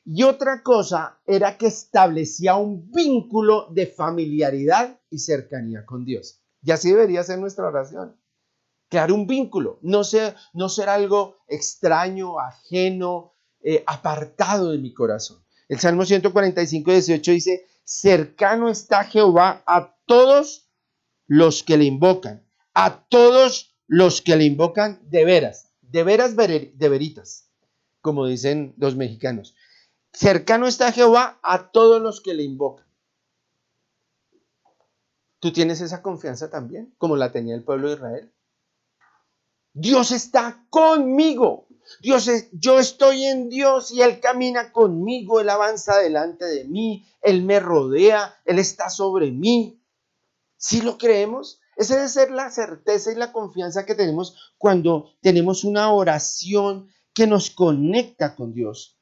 Y otra cosa era que establecía un vínculo de familiaridad y cercanía con Dios. Y así debería ser nuestra oración. Crear un vínculo, no ser algo extraño, ajeno, apartado de mi corazón. El Salmo 145:18 dice, cercano está Jehová a todos los que le invocan, a todos los que le invocan de veras, de veritas, como dicen los mexicanos. Cercano está Jehová a todos los que le invocan. ¿Tú tienes esa confianza también, como la tenía el pueblo de Israel? Dios está conmigo. Yo estoy en Dios y Él camina conmigo, Él avanza delante de mí, Él me rodea, Él está sobre mí. ¿Sí lo creemos? Esa debe ser la certeza y la confianza que tenemos cuando tenemos una oración que nos conecta con Dios.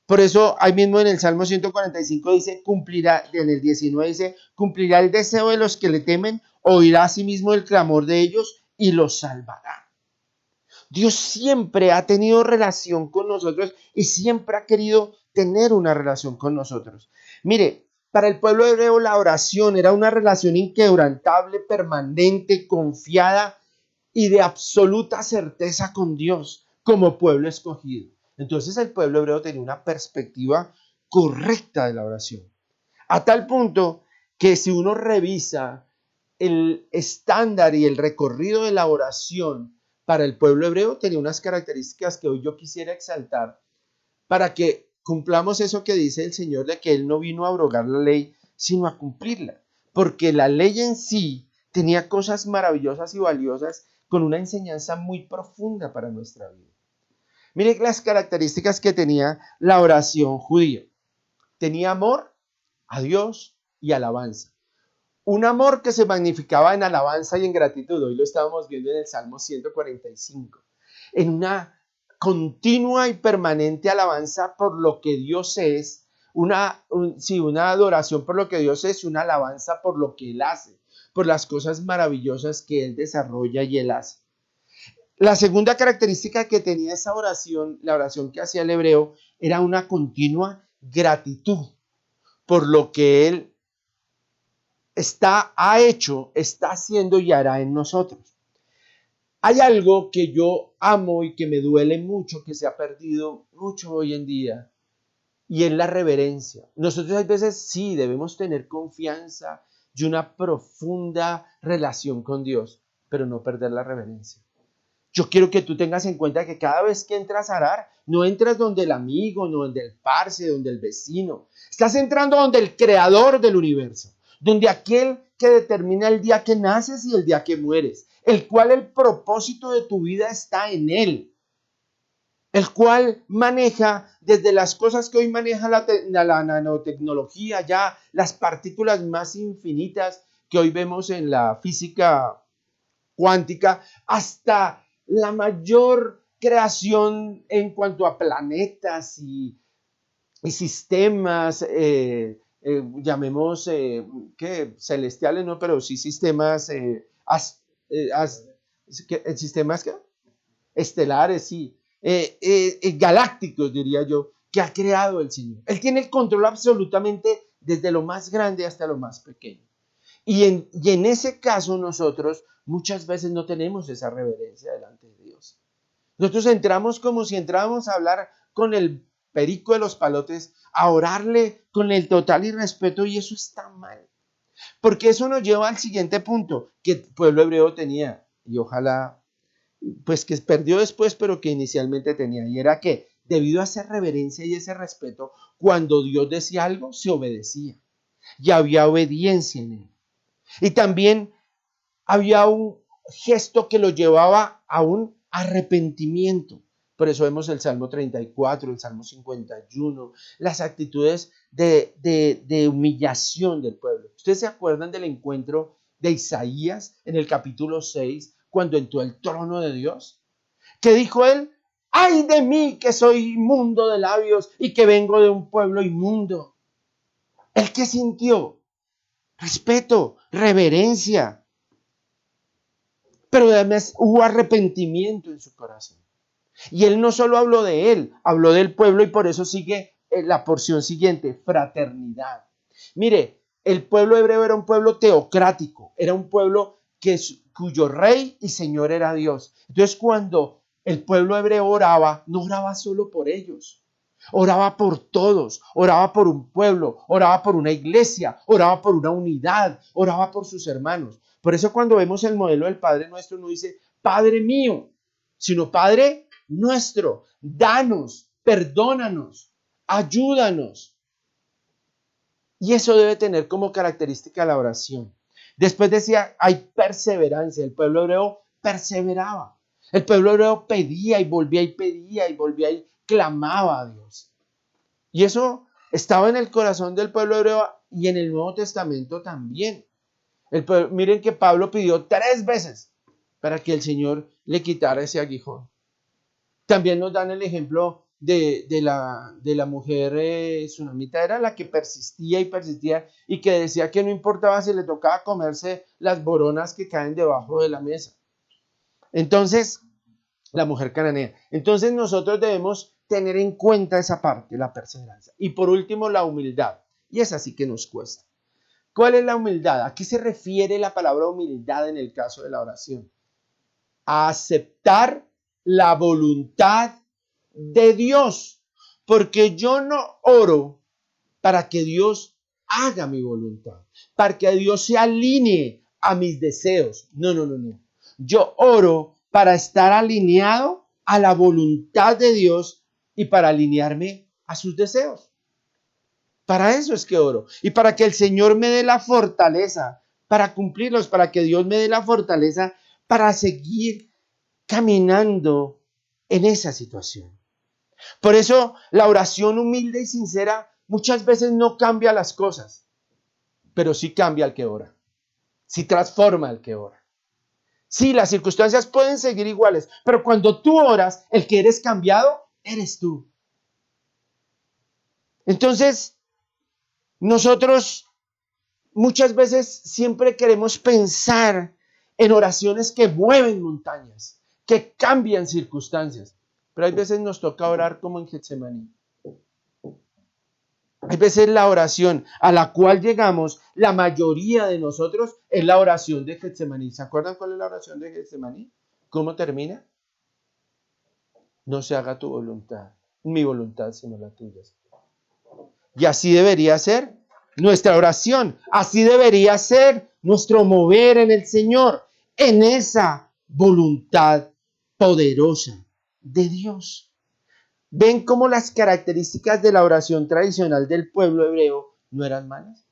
Por eso, ahí mismo en el Salmo 145 dice, cumplirá, en el 19 dice, cumplirá el deseo de los que le temen, oirá asimismo el clamor de ellos y los salvará. Dios siempre ha tenido relación con nosotros y siempre ha querido tener una relación con nosotros. Mire, para el pueblo hebreo la oración era una relación inquebrantable, permanente, confiada y de absoluta certeza con Dios como pueblo escogido. Entonces el pueblo hebreo tenía una perspectiva correcta de la oración. A tal punto que si uno revisa el estándar y el recorrido de la oración para el pueblo hebreo, tenía unas características que hoy yo quisiera exaltar para que cumplamos eso que dice el Señor de que Él no vino a abrogar la ley, sino a cumplirla. Porque la ley en sí tenía cosas maravillosas y valiosas con una enseñanza muy profunda para nuestra vida. Mire las características que tenía la oración judía. Tenía amor a Dios y alabanza. Un amor que se magnificaba en alabanza y en gratitud. Hoy lo estábamos viendo en el Salmo 145. En una continua y permanente alabanza por lo que Dios es. Una adoración por lo que Dios es, una alabanza por lo que Él hace, por las cosas maravillosas que Él desarrolla y Él hace. La segunda característica que tenía esa oración, la oración que hacía el hebreo, era una continua gratitud por lo que Él ha hecho, está haciendo y hará en nosotros. Hay algo que yo amo y que me duele mucho, que se ha perdido mucho hoy en día, y es la reverencia. Nosotros a veces sí debemos tener confianza y una profunda relación con Dios, pero no perder la reverencia. Yo quiero que tú tengas en cuenta que cada vez que entras a orar, no entras donde el amigo, no donde el parce, donde el vecino. Estás entrando donde el creador del universo, donde aquel que determina el día que naces y el día que mueres, el cual el propósito de tu vida está en él, el cual maneja desde las cosas que hoy maneja la nanotecnología, ya las partículas más infinitas que hoy vemos en la física cuántica, hasta la mayor creación en cuanto a planetas y sistemas, llamemos, celestiales, no, pero sí sistemas, sistemas ¿qué? Estelares, sí, galácticos, diría yo, que ha creado el Señor. Él tiene el control absolutamente desde lo más grande hasta lo más pequeño. Y en ese caso nosotros muchas veces no tenemos esa reverencia delante de Dios. Nosotros entramos como si entráramos a hablar con el perico de los palotes a orarle con el total irrespeto, y eso está mal. Porque eso nos lleva al siguiente punto que el pueblo hebreo tenía, y ojalá, pues que perdió después, pero que inicialmente tenía, y era que debido a esa reverencia y ese respeto, cuando Dios decía algo, se obedecía, y había obediencia en él. Y también había un gesto que lo llevaba a un arrepentimiento. Por eso vemos el Salmo 34, el Salmo 51, las actitudes de humillación del pueblo. ¿Ustedes se acuerdan del encuentro de Isaías en el capítulo 6, cuando entró al trono de Dios? ¿Qué dijo él? ¡Ay de mí, que soy inmundo de labios y que vengo de un pueblo inmundo! ¿El qué sintió? Respeto, reverencia. Pero además hubo arrepentimiento en su corazón. Y él no solo habló de él, habló del pueblo, y por eso sigue la porción siguiente, fraternidad. Mire, el pueblo hebreo era un pueblo teocrático, era un pueblo cuyo rey y señor era Dios. Entonces, cuando el pueblo hebreo oraba, no oraba solo por ellos, oraba por todos, oraba por un pueblo, oraba por una iglesia, oraba por una unidad, oraba por sus hermanos. Por eso cuando vemos el modelo del Padre Nuestro no dice Padre mío, sino Padre nuestro, danos, perdónanos, ayúdanos. Y eso debe tener como característica la oración. Después decía, hay perseverancia. El pueblo hebreo perseveraba. El pueblo hebreo pedía y volvía y pedía y volvía y clamaba a Dios. Y eso estaba en el corazón del pueblo hebreo y en el Nuevo Testamento también. Miren que Pablo pidió 3 veces para que el Señor le quitara ese aguijón. También nos dan el ejemplo de la mujer tsunamita, era la que persistía y persistía y que decía que no importaba si le tocaba comerse las boronas que caen debajo de la mesa. Entonces, la mujer cananea. Entonces nosotros debemos tener en cuenta esa parte, la perseverancia. Y por último, la humildad. Y esa sí que nos cuesta. ¿Cuál es la humildad? ¿A qué se refiere la palabra humildad en el caso de la oración? A aceptar la voluntad de Dios, porque yo no oro para que Dios haga mi voluntad, para que Dios se alinee a mis deseos. No. Yo oro para estar alineado a la voluntad de Dios y para alinearme a sus deseos. Para eso es que oro. Y para que el Señor me dé la fortaleza para cumplirlos, para que Dios me dé la fortaleza para seguir caminando en esa situación. Por eso la oración humilde y sincera muchas veces no cambia las cosas, pero sí cambia al que ora, sí transforma al que ora. Sí, las circunstancias pueden seguir iguales, pero cuando tú oras, el que eres cambiado, eres tú. Entonces, nosotros muchas veces siempre queremos pensar en oraciones que mueven montañas, que cambian circunstancias. Pero hay veces nos toca orar como en Getsemaní. Hay veces la oración a la cual llegamos, la mayoría de nosotros, es la oración de Getsemaní. ¿Se acuerdan cuál es la oración de Getsemaní? ¿Cómo termina? No se haga tu voluntad, mi voluntad, sino la tuya. Y así debería ser nuestra oración. Así debería ser nuestro mover en el Señor, en esa voluntad poderosa de Dios. ¿Ven cómo las características de la oración tradicional del pueblo hebreo no eran malas?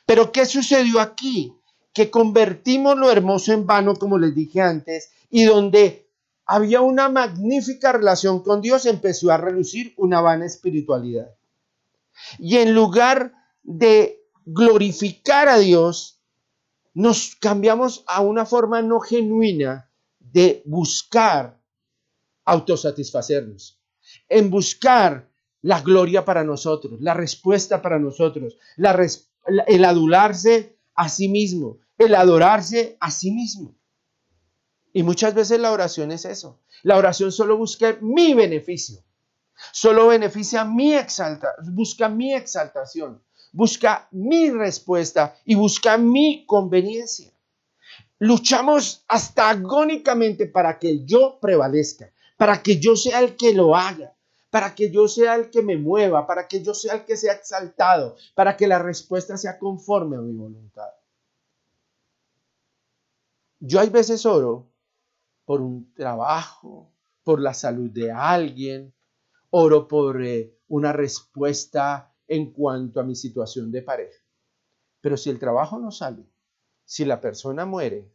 Pero ¿qué sucedió aquí? Que convertimos lo hermoso en vano, como les dije antes, y donde había una magnífica relación con Dios, empezó a relucir una vana espiritualidad. Y en lugar de glorificar a Dios, nos cambiamos a una forma no genuina de buscar autosatisfacernos, en buscar la gloria para nosotros, la respuesta para nosotros, el adularse a sí mismo, el adorarse a sí mismo. Y muchas veces la oración es eso. La oración solo busca mi beneficio. Solo beneficia busca mi exaltación, busca mi respuesta y busca mi conveniencia. Luchamos hasta agónicamente para que el yo prevalezca, para que yo sea el que lo haga, para que yo sea el que me mueva, para que yo sea el que sea exaltado, para que la respuesta sea conforme a mi voluntad. Yo hay veces oro por un trabajo, por la salud de alguien, oro por una respuesta en cuanto a mi situación de pareja. Pero si el trabajo no sale, si la persona muere,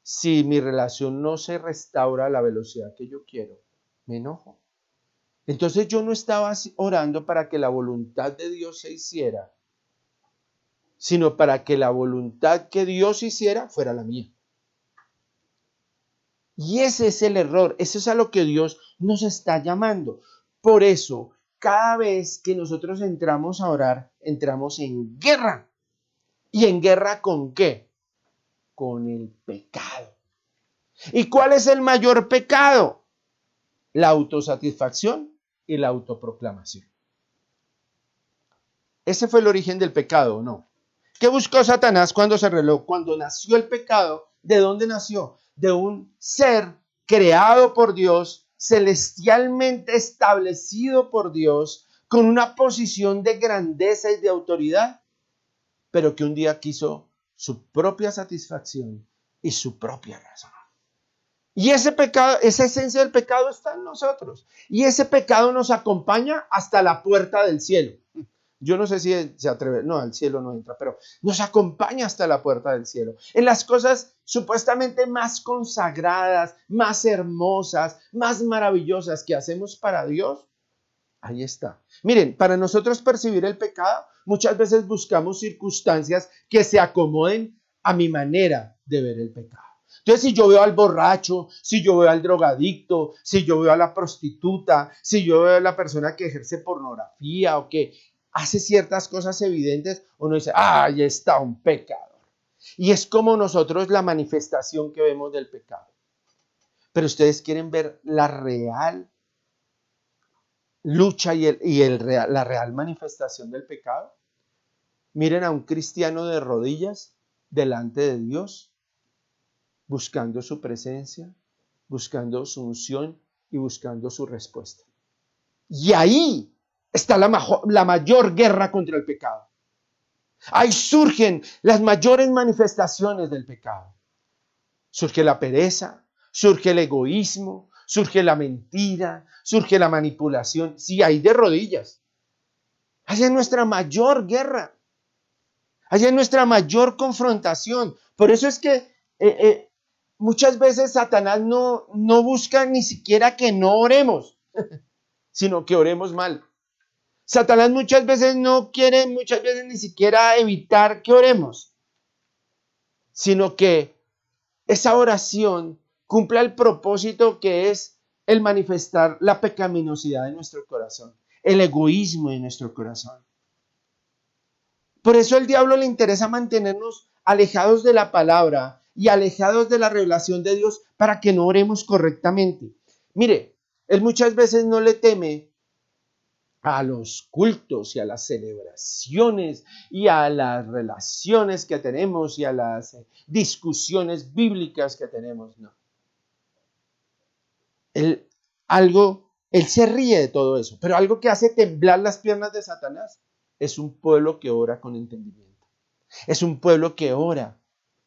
si mi relación no se restaura a la velocidad que yo quiero, me enojo. Entonces yo no estaba orando para que la voluntad de Dios se hiciera, sino para que la voluntad que Dios hiciera fuera la mía. Y ese es el error, eso es a lo que Dios nos está llamando. Por eso, cada vez que nosotros entramos a orar, entramos en guerra. ¿Y en guerra con qué? Con el pecado. ¿Y cuál es el mayor pecado? La autosatisfacción y la autoproclamación. Ese fue el origen del pecado, ¿no? ¿Qué buscó Satanás cuando se reveló? Cuando nació el pecado, ¿de dónde nació? De un ser creado por Dios, celestialmente establecido por Dios, con una posición de grandeza y de autoridad, pero que un día quiso su propia satisfacción y su propia razón. Y ese pecado, esa esencia del pecado está en nosotros. Y ese pecado nos acompaña hasta la puerta del cielo. Yo no sé si se atreve, no, al cielo no entra, pero nos acompaña hasta la puerta del cielo. En las cosas supuestamente más consagradas, más hermosas, más maravillosas que hacemos para Dios, ahí está. Miren, para nosotros percibir el pecado, muchas veces buscamos circunstancias que se acomoden a mi manera de ver el pecado. Entonces, si yo veo al borracho, si yo veo al drogadicto, si yo veo a la prostituta, si yo veo a la persona que ejerce pornografía o que hace ciertas cosas evidentes, uno dice, ahí está un pecador. Y es como nosotros la manifestación que vemos del pecado. Pero ustedes quieren ver la real lucha la real manifestación del pecado. Miren a un cristiano de rodillas delante de Dios, buscando su presencia, buscando su unción y buscando su respuesta. Y ahí está la mayor guerra contra el pecado. Ahí surgen las mayores manifestaciones del pecado. Surge la pereza, surge el egoísmo, surge la mentira, surge la manipulación. Sí, ahí de rodillas. Allá es nuestra mayor guerra. Allá es nuestra mayor confrontación. Por eso es que muchas veces Satanás no busca ni siquiera que no oremos, sino que oremos mal. Satanás muchas veces no quiere, muchas veces ni siquiera evitar que oremos, sino que esa oración cumpla el propósito que es el manifestar la pecaminosidad de nuestro corazón, el egoísmo de nuestro corazón. Por eso al diablo le interesa mantenernos alejados de la palabra y alejados de la revelación de Dios para que no oremos correctamente. Mire, él muchas veces no le teme a los cultos y a las celebraciones y a las relaciones que tenemos y a las discusiones bíblicas que tenemos, no. Él se ríe de todo eso, pero algo que hace temblar las piernas de Satanás es un pueblo que ora con entendimiento. Es un pueblo que ora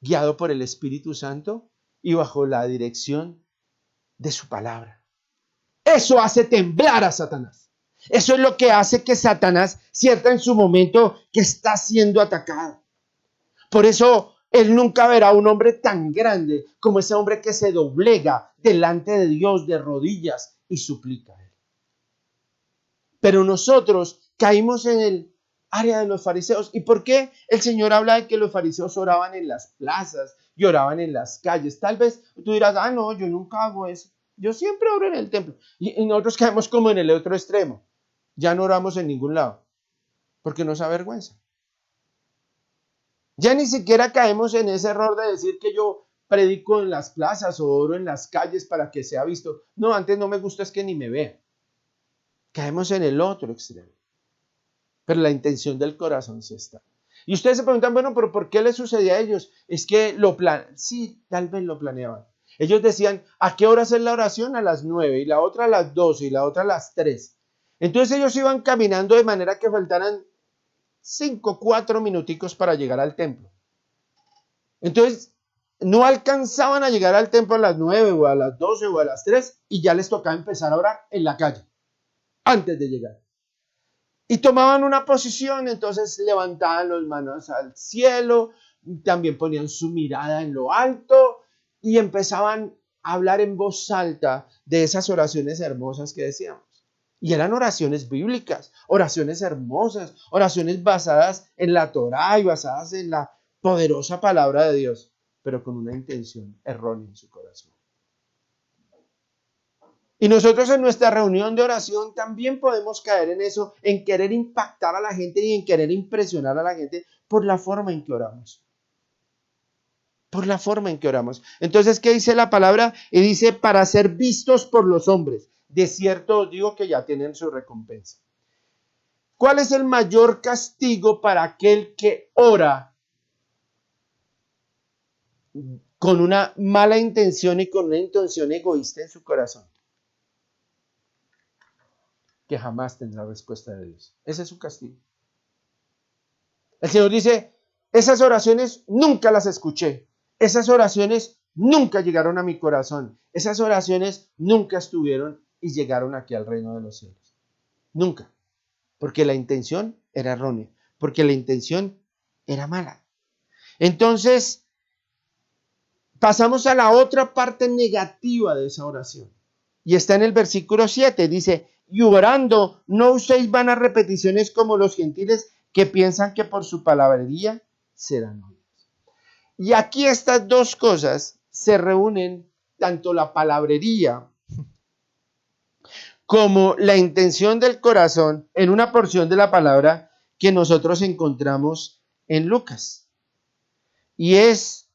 guiado por el Espíritu Santo y bajo la dirección de su palabra. Eso hace temblar a Satanás. Eso es lo que hace que Satanás sienta en su momento que está siendo atacado. Por eso él nunca verá a un hombre tan grande como ese hombre que se doblega delante de Dios de rodillas y suplica a él. Pero nosotros caímos en el área de los fariseos. ¿Y por qué el Señor habla de que los fariseos oraban en las plazas y oraban en las calles? Tal vez tú dirás, no, yo nunca hago eso. Yo siempre oro en el templo. Y nosotros caemos como en el otro extremo. Ya no oramos en ningún lado, porque nos avergüenza. Ya ni siquiera caemos en ese error de decir que yo predico en las plazas o oro en las calles para que sea visto. No, antes no me gusta es que ni me vean. Caemos en el otro extremo. Pero la intención del corazón sí está. Y ustedes se preguntan, bueno, pero ¿por qué les sucedía a ellos? Es que sí, tal vez lo planeaban. Ellos decían, ¿a qué hora hacer la oración? A las 9, y la otra a las 12, y la otra a las 3. Entonces ellos iban caminando de manera que faltaran 4 minuticos para llegar al templo. Entonces no alcanzaban a llegar al templo a las 9 o a las 12 o a las 3 y ya les tocaba empezar a orar en la calle antes de llegar. Y tomaban una posición, entonces levantaban las manos al cielo, también ponían su mirada en lo alto y empezaban a hablar en voz alta de esas oraciones hermosas que decíamos. Y eran oraciones bíblicas, oraciones hermosas, oraciones basadas en la Torá y basadas en la poderosa palabra de Dios, pero con una intención errónea en su corazón. Y nosotros en nuestra reunión de oración también podemos caer en eso, en querer impactar a la gente y en querer impresionar a la gente por la forma en que oramos. Por la forma en que oramos. Entonces, ¿qué dice la palabra? Y dice, para ser vistos por los hombres. De cierto os digo que ya tienen su recompensa. ¿Cuál es el mayor castigo para aquel que ora con una mala intención y con una intención egoísta en su corazón? Que jamás tendrá respuesta de Dios. Ese es su castigo. El Señor dice, esas oraciones nunca las escuché. Esas oraciones nunca llegaron a mi corazón. Esas oraciones nunca estuvieron y llegaron aquí al reino de los cielos. Nunca. Porque la intención era errónea. Porque la intención era mala. Entonces, pasamos a la otra parte negativa de esa oración. Y está en el versículo 7. Dice, y orando, no uséis vanas repeticiones como los gentiles que piensan que por su palabrería serán oídos. Y aquí estas dos cosas se reúnen, tanto la palabrería como la intención del corazón, en una porción de la palabra que nosotros encontramos en Lucas. Y es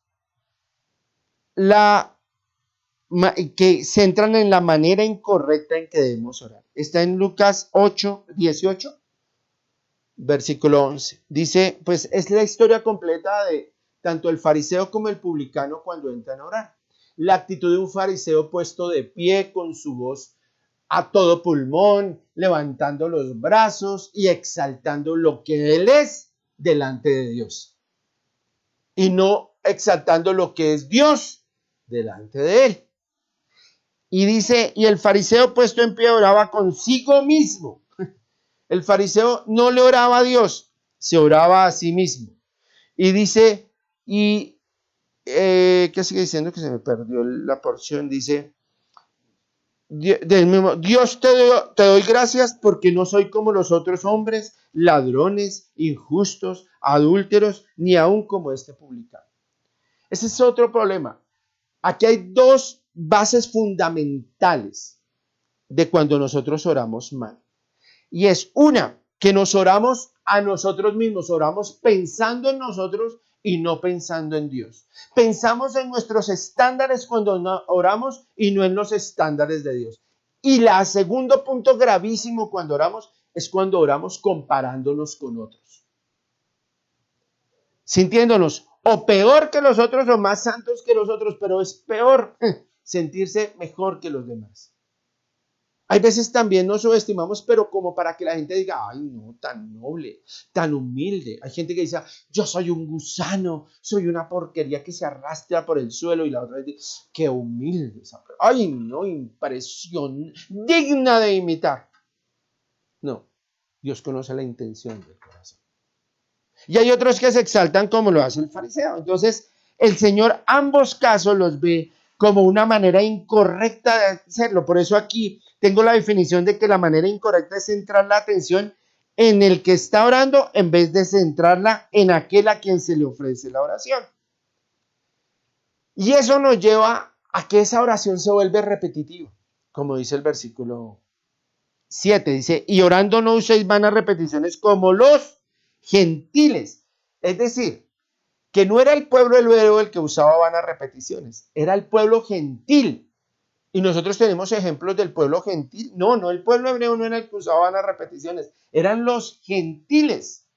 que se centran en la manera incorrecta en que debemos orar. Está en Lucas 8:18, versículo 11. Dice, pues es la historia completa de tanto el fariseo como el publicano cuando entran a orar. La actitud de un fariseo puesto de pie con su voz a todo pulmón, levantando los brazos y exaltando lo que él es delante de Dios. Y no exaltando lo que es Dios delante de él. Y dice, y el fariseo puesto en pie oraba consigo mismo. El fariseo no le oraba a Dios, se oraba a sí mismo. Y dice, ¿qué sigue diciendo? Que se me perdió la porción. Dice, Dios te doy gracias porque no soy como los otros hombres, ladrones, injustos, adúlteros, ni aun como este publicano. Ese es otro problema. Aquí hay dos bases fundamentales de cuando nosotros oramos mal. Y es una, que nos oramos a nosotros mismos, oramos pensando en nosotros y no pensando en Dios. Pensamos en nuestros estándares cuando oramos y no en los estándares de Dios. Y el segundo punto gravísimo cuando oramos es cuando oramos comparándonos con otros. Sintiéndonos o peor que los otros o más santos que los otros, pero es peor sentirse mejor que los demás. Hay veces también nos subestimamos, pero como para que la gente diga, ay no, tan noble, tan humilde. Hay gente que dice, yo soy un gusano, soy una porquería que se arrastra por el suelo, y la otra dice, qué humilde. Ay no, impresión, digna de imitar. No, Dios conoce la intención del corazón. Y hay otros que se exaltan como lo hace el fariseo. Entonces, el Señor ambos casos los ve como una manera incorrecta de hacerlo. Por eso aquí tengo la definición de que la manera incorrecta es centrar la atención en el que está orando en vez de centrarla en aquel a quien se le ofrece la oración. Y eso nos lleva a que esa oración se vuelve repetitiva, como dice el versículo 7. Dice, y orando no uséis vanas repeticiones como los gentiles. Es decir, que no era el pueblo hebreo el que usaba vanas repeticiones, era el pueblo gentil. Y nosotros tenemos ejemplos del pueblo gentil. No, el pueblo hebreo no era el que usaba vanas repeticiones, eran los gentiles.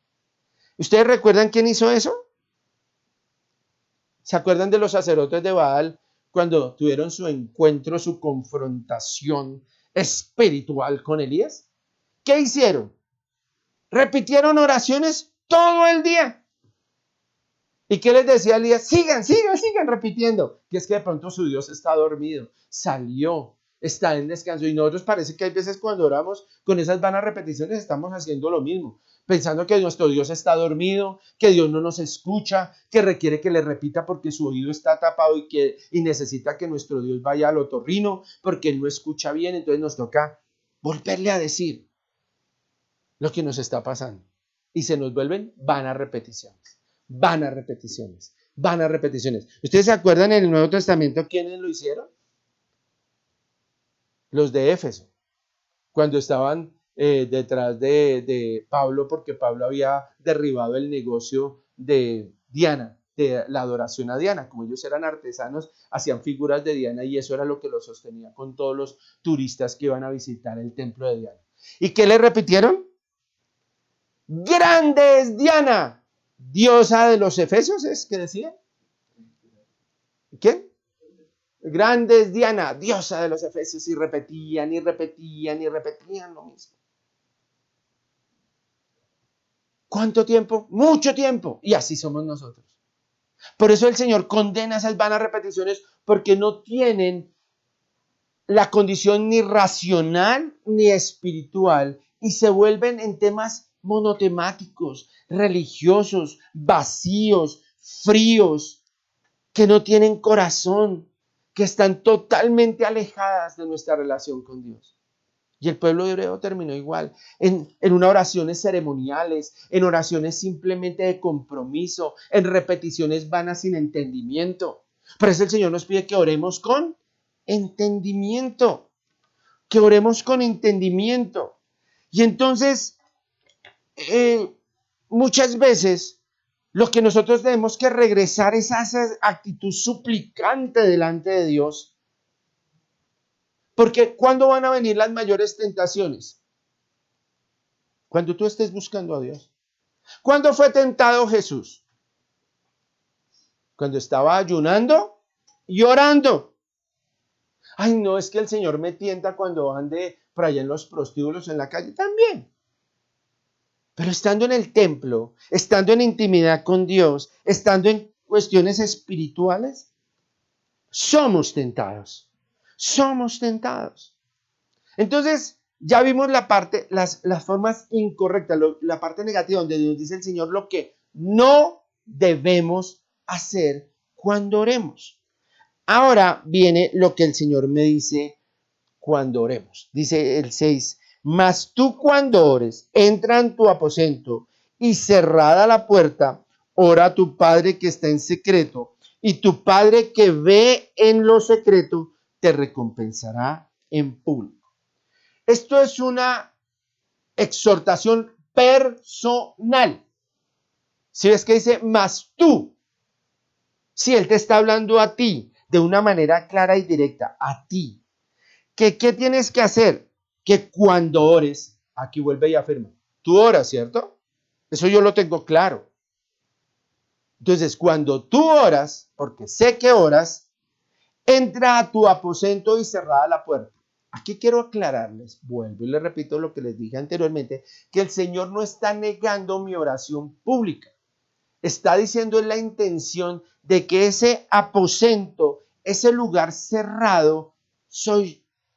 ¿Ustedes recuerdan quién hizo eso? ¿Se acuerdan de los sacerdotes de Baal cuando tuvieron su encuentro, su confrontación espiritual con Elías? ¿Qué hicieron? Repitieron oraciones todo el día. ¿Y qué les decía Elías? Sigan repitiendo. Que es que de pronto su Dios está dormido, salió, está en descanso. Y nosotros parece que hay veces cuando oramos con esas vanas repeticiones estamos haciendo lo mismo, pensando que nuestro Dios está dormido, que Dios no nos escucha, que requiere que le repita porque su oído está tapado y necesita que nuestro Dios vaya al otorrino porque él no escucha bien. Entonces nos toca volverle a decir lo que nos está pasando. Y se nos vuelven vanas repeticiones. Vanas repeticiones. ¿Ustedes se acuerdan en el Nuevo Testamento quiénes lo hicieron? Los de Éfeso, cuando estaban detrás de Pablo, porque Pablo había derribado el negocio de Diana, de la adoración a Diana. Como ellos eran artesanos, hacían figuras de Diana y eso era lo que los sostenía con todos los turistas que iban a visitar el templo de Diana. ¿Y qué le repitieron? Grande es Diana, diosa de los efesios, ¿es que decía? ¿Quién? Grande es Diana, diosa de los efesios, y repetían lo mismo. ¿Cuánto tiempo? Mucho tiempo. Y así somos nosotros. Por eso el Señor condena esas vanas repeticiones, porque no tienen la condición ni racional ni espiritual y se vuelven en temas monotemáticos, religiosos, vacíos, fríos, que no tienen corazón, que están totalmente alejadas de nuestra relación con Dios. Y el pueblo hebreo terminó igual, en unas oraciones ceremoniales, en oraciones simplemente de compromiso, en repeticiones vanas sin entendimiento. Por eso el Señor nos pide que oremos con entendimiento, Y entonces, muchas veces, lo que nosotros tenemos que regresar es a esa actitud suplicante delante de Dios. Porque ¿cuándo van a venir las mayores tentaciones? Cuando tú estés buscando a Dios. ¿Cuándo fue tentado Jesús? Cuando estaba ayunando y orando. Ay, no, es que el Señor me tienta cuando ande por allá en los prostíbulos en la calle también. Pero estando en el templo, estando en intimidad con Dios, estando en cuestiones espirituales, somos tentados. Entonces, ya vimos la parte, las formas incorrectas, la parte negativa, donde Dios dice el Señor lo que no debemos hacer cuando oremos. Ahora viene lo que el Señor me dice cuando oremos. Dice el 6, mas tú cuando ores, entra en tu aposento y cerrada la puerta, ora a tu Padre que está en secreto, y tu Padre que ve en lo secreto te recompensará en público. Esto es una exhortación personal. Si ves que dice, mas tú, si Él te está hablando a ti de una manera clara y directa, a ti, ¿qué tienes que hacer? Que cuando ores, aquí vuelve y afirma, tú oras, ¿cierto? Eso yo lo tengo claro. Entonces, cuando tú oras, porque sé que oras, entra a tu aposento y cerrada la puerta. Aquí quiero aclararles, vuelvo y les repito lo que les dije anteriormente, que el Señor no está negando mi oración pública. Está diciendo en la intención de que ese aposento, ese lugar cerrado,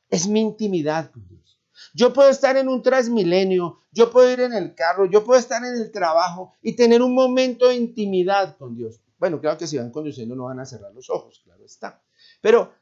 es mi intimidad con Dios. Yo puedo estar en un Transmilenio, yo puedo ir en el carro, yo puedo estar en el trabajo y tener un momento de intimidad con Dios. Bueno, claro que si van conduciendo no van a cerrar los ojos, claro está. Pero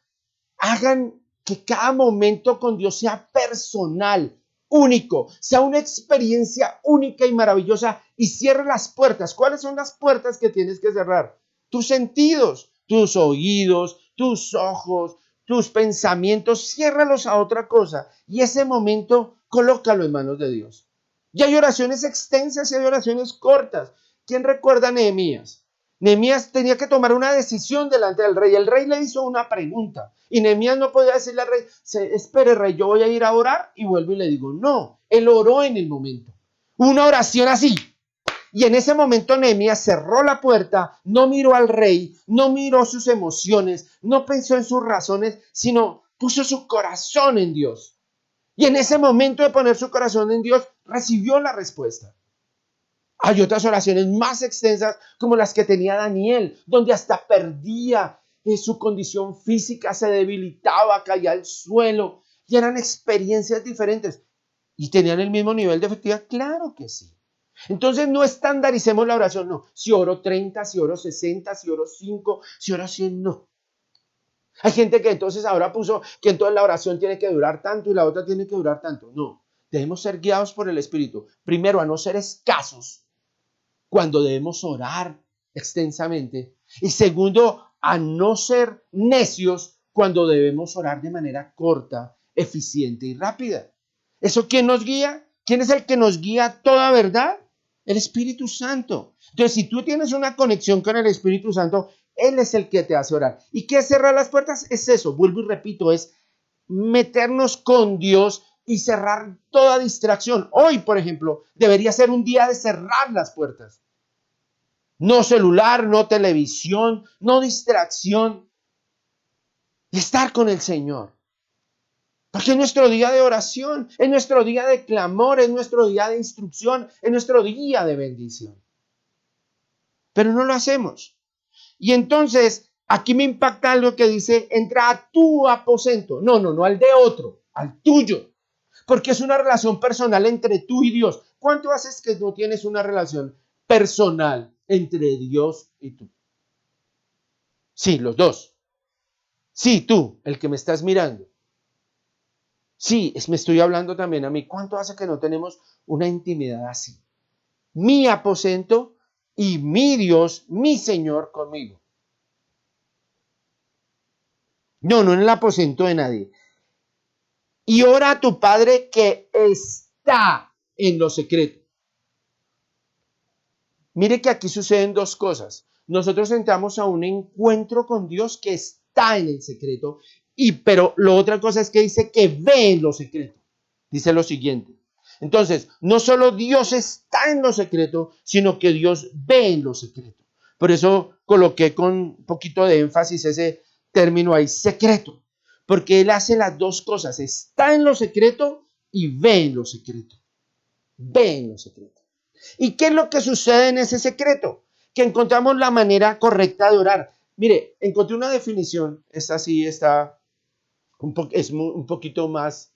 hagan que cada momento con Dios sea personal, único, sea una experiencia única y maravillosa y cierre las puertas. ¿Cuáles son las puertas que tienes que cerrar? Tus sentidos, tus oídos, tus ojos, tus pensamientos, ciérralos a otra cosa y ese momento colócalo en manos de Dios. Y hay oraciones extensas y hay oraciones cortas. ¿Quién recuerda a Nehemías? Nehemías tenía que tomar una decisión delante del rey. El rey le hizo una pregunta y Nehemías no podía decirle al rey, espere rey, yo voy a ir a orar y vuelvo y le digo, no, él oró en el momento. Una oración así. Y en ese momento Nehemías cerró la puerta, no miró al rey, no miró sus emociones, no pensó en sus razones, sino puso su corazón en Dios. Y en ese momento de poner su corazón en Dios, recibió la respuesta. Hay otras oraciones más extensas como las que tenía Daniel, donde hasta perdía su condición física, se debilitaba, caía al suelo y eran experiencias diferentes. ¿Y tenían el mismo nivel de efectividad? Claro que sí. Entonces no estandaricemos la oración, no. Si oro 30, si oro 60, si oro 5, si oro 100, no. Hay gente que entonces ahora puso que entonces la oración tiene que durar tanto y la otra tiene que durar tanto. No, debemos ser guiados por el Espíritu. Primero, a no ser escasos cuando debemos orar extensamente. Y segundo, a no ser necios cuando debemos orar de manera corta, eficiente y rápida. ¿Eso quién nos guía? ¿Quién es el que nos guía a toda verdad? El Espíritu Santo. Entonces, si tú tienes una conexión con el Espíritu Santo, Él es el que te hace orar. ¿Y qué es cerrar las puertas? Es eso, vuelvo y repito, es meternos con Dios y cerrar toda distracción. Hoy, por ejemplo, debería ser un día de cerrar las puertas. No celular, no televisión, no distracción. Y estar con el Señor. Porque es nuestro día de oración, es nuestro día de clamor, es nuestro día de instrucción, es nuestro día de bendición. Pero no lo hacemos. Y entonces, aquí me impacta algo que dice, entra a tu aposento. No al de otro, al tuyo. Porque es una relación personal entre tú y Dios. ¿Cuánto haces que no tienes una relación personal entre Dios y tú? Sí, los dos. Sí, tú, el que me estás mirando. Sí, me estoy hablando también a mí. ¿Cuánto hace que no tenemos una intimidad así? Mi aposento y mi Dios, mi Señor conmigo. No en el aposento de nadie. Y ora a tu Padre que está en lo secreto. Mire que aquí suceden dos cosas. Nosotros entramos a un encuentro con Dios que está en el secreto, pero la otra cosa es que dice que ve en lo secreto. Dice lo siguiente. Entonces, no solo Dios está en lo secreto, sino que Dios ve en lo secreto. Por eso coloqué con un poquito de énfasis ese término ahí, secreto. Porque Él hace las dos cosas, está en lo secreto y ve en lo secreto. Ve en lo secreto. ¿Y qué es lo que sucede en ese secreto? Que encontramos la manera correcta de orar. Mire, encontré una definición, esta sí está un poquito más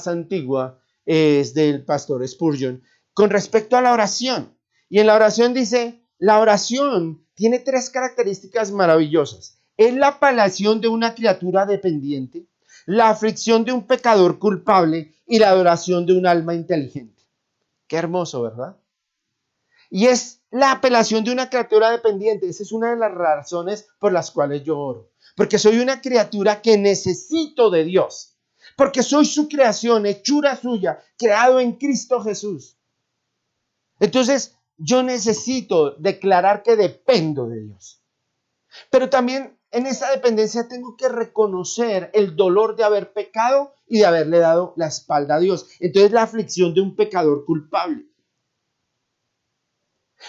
antigua, es del pastor Spurgeon, con respecto a la oración. Y en la oración dice, la oración tiene tres características maravillosas. Es la apelación de una criatura dependiente, la aflicción de un pecador culpable y la adoración de un alma inteligente. Qué hermoso, ¿verdad? Y es la apelación de una criatura dependiente. Esa es una de las razones por las cuales yo oro. Porque soy una criatura que necesito de Dios. Porque soy su creación, hechura suya, creado en Cristo Jesús. Entonces, yo necesito declarar que dependo de Dios. Pero también en esa dependencia tengo que reconocer el dolor de haber pecado y de haberle dado la espalda a Dios. Entonces, la aflicción de un pecador culpable.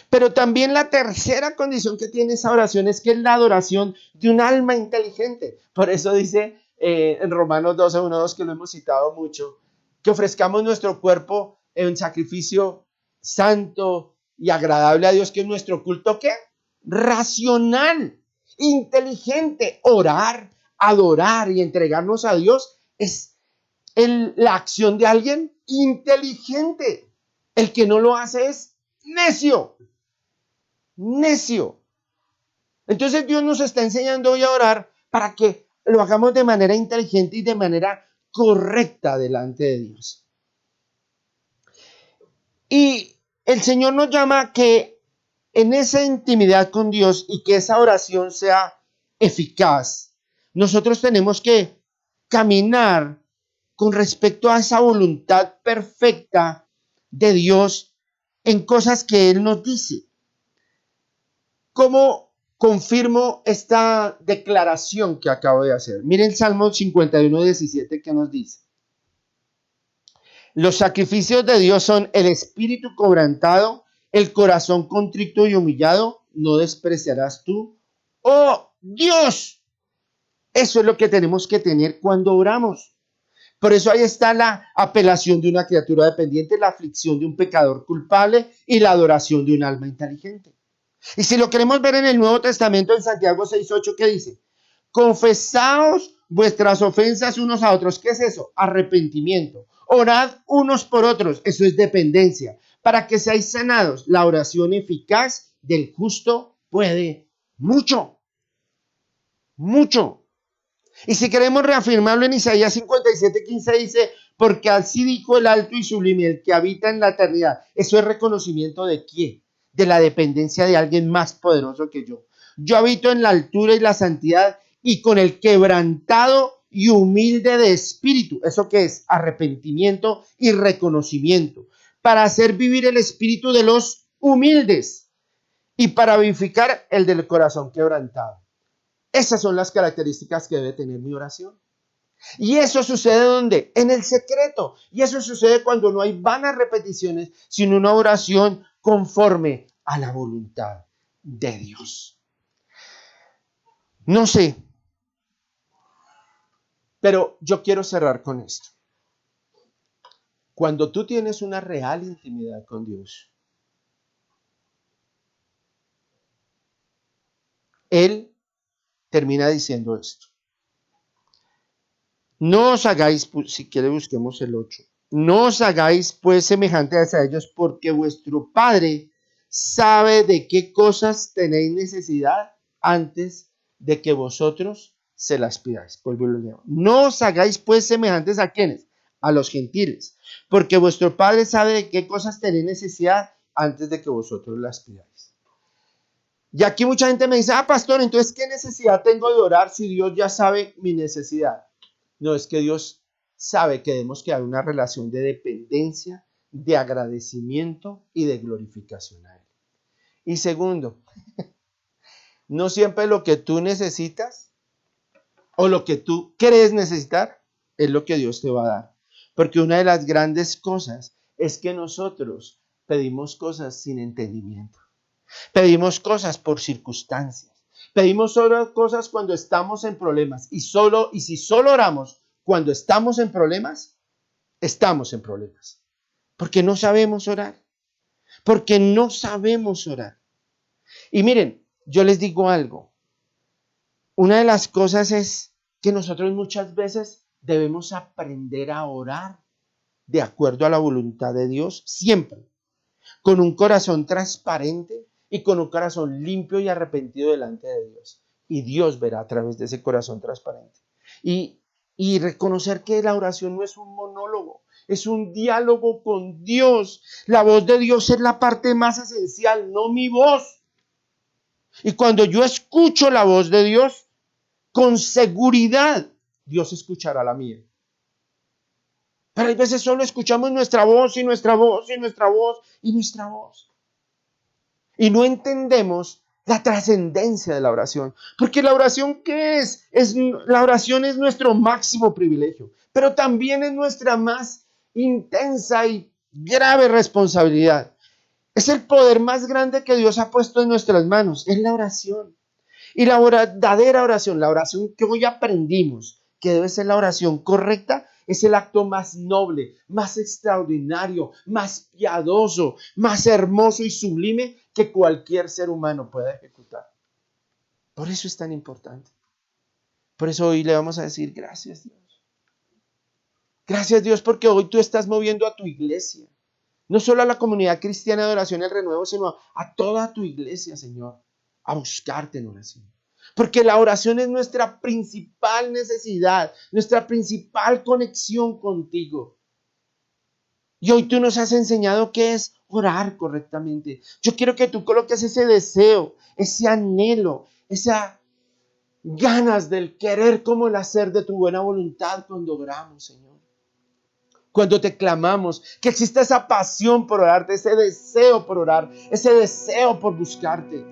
Pero también la tercera condición que tiene esa oración es que es la adoración de un alma inteligente. Por eso dice en Romanos 12, 1, 2, que lo hemos citado mucho, que ofrezcamos nuestro cuerpo en sacrificio santo y agradable a Dios, que es nuestro culto, ¿qué? Racional, inteligente. Orar, adorar y entregarnos a Dios es la acción de alguien inteligente. El que no lo hace es necio. Necio. Entonces Dios nos está enseñando hoy a orar para que lo hagamos de manera inteligente y de manera correcta delante de Dios. Y el Señor nos llama a que en esa intimidad con Dios y que esa oración sea eficaz, nosotros tenemos que caminar con respecto a esa voluntad perfecta de Dios en cosas que Él nos dice. ¿Cómo confirmo esta declaración que acabo de hacer? Miren Salmo 51, 17 que nos dice. Los sacrificios de Dios son el espíritu quebrantado, el corazón contrito y humillado, no despreciarás tú. ¡Oh, Dios! Eso es lo que tenemos que tener cuando oramos. Por eso ahí está la apelación de una criatura dependiente, la aflicción de un pecador culpable y la adoración de un alma inteligente. Y si lo queremos ver en el Nuevo Testamento, en Santiago 6:8, ¿qué dice? Confesaos vuestras ofensas unos a otros. ¿Qué es eso? Arrepentimiento. Orad unos por otros. Eso es dependencia. Para que seáis sanados. La oración eficaz del justo puede mucho. Mucho. Y si queremos reafirmarlo en Isaías 57:15 dice, porque así dijo el alto y sublime, el que habita en la eternidad. Eso es reconocimiento de quién, de la dependencia de alguien más poderoso que yo. Yo habito en la altura y la santidad y con el quebrantado y humilde de espíritu. ¿Eso qué es? Arrepentimiento y reconocimiento. Para hacer vivir el espíritu de los humildes y para vivificar el del corazón quebrantado. Esas son las características que debe tener mi oración. Y eso sucede ¿dónde? En el secreto. Y eso sucede cuando no hay vanas repeticiones, sino una oración conforme a la voluntad de Dios. No sé, pero yo quiero cerrar con esto. Cuando tú tienes una real intimidad con Dios, Él termina diciendo esto. No os hagáis, si quiere busquemos el 8. No os hagáis pues semejantes a ellos, porque vuestro Padre sabe de qué cosas tenéis necesidad antes de que vosotros se las pidáis. No os hagáis pues semejantes a quienes, a los gentiles, porque vuestro Padre sabe de qué cosas tenéis necesidad antes de que vosotros las pidáis. Y aquí mucha gente me dice, pastor, entonces ¿qué necesidad tengo de orar si Dios ya sabe mi necesidad? No, es que Dios sabe que debemos crear una relación de dependencia, de agradecimiento y de glorificación a Él. Y segundo, no siempre lo que tú necesitas o lo que tú crees necesitar es lo que Dios te va a dar. Porque una de las grandes cosas es que nosotros pedimos cosas sin entendimiento. Pedimos cosas por circunstancias. Pedimos solo cosas cuando estamos en problemas. Y si solo oramos cuando estamos en problemas, estamos en problemas. Porque no sabemos orar. Porque no sabemos orar. Y miren, yo les digo algo. Una de las cosas es que nosotros muchas veces debemos aprender a orar de acuerdo a la voluntad de Dios, siempre, con un corazón transparente y con un corazón limpio y arrepentido delante de Dios. Y Dios verá a través de ese corazón transparente. Y reconocer que la oración no es un monólogo, es un diálogo con Dios. La voz de Dios es la parte más esencial, no mi voz. Y cuando yo escucho la voz de Dios, con seguridad, Dios escuchará la mía. Pero hay veces solo escuchamos nuestra voz y nuestra voz y nuestra voz y nuestra voz. Y no entendemos la trascendencia de la oración. Porque la oración, ¿qué es? La oración es nuestro máximo privilegio, pero también es nuestra más intensa y grave responsabilidad. Es el poder más grande que Dios ha puesto en nuestras manos, es la oración. Y la verdadera oración, la oración que hoy aprendimos, que debe ser la oración correcta, es el acto más noble, más extraordinario, más piadoso, más hermoso y sublime que cualquier ser humano pueda ejecutar. Por eso es tan importante. Por eso hoy le vamos a decir gracias, Dios. Gracias, Dios, porque hoy tú estás moviendo a tu iglesia. No solo a la comunidad cristiana de oración El Renuevo, sino a toda tu iglesia, Señor, a buscarte en oración. Porque la oración es nuestra principal necesidad, nuestra principal conexión contigo. Y hoy tú nos has enseñado qué es orar correctamente. Yo quiero que tú coloques ese deseo, ese anhelo, esas ganas del querer como el hacer de tu buena voluntad cuando oramos, Señor. Cuando te clamamos, que exista esa pasión por orarte, ese deseo por orar, ese deseo por buscarte,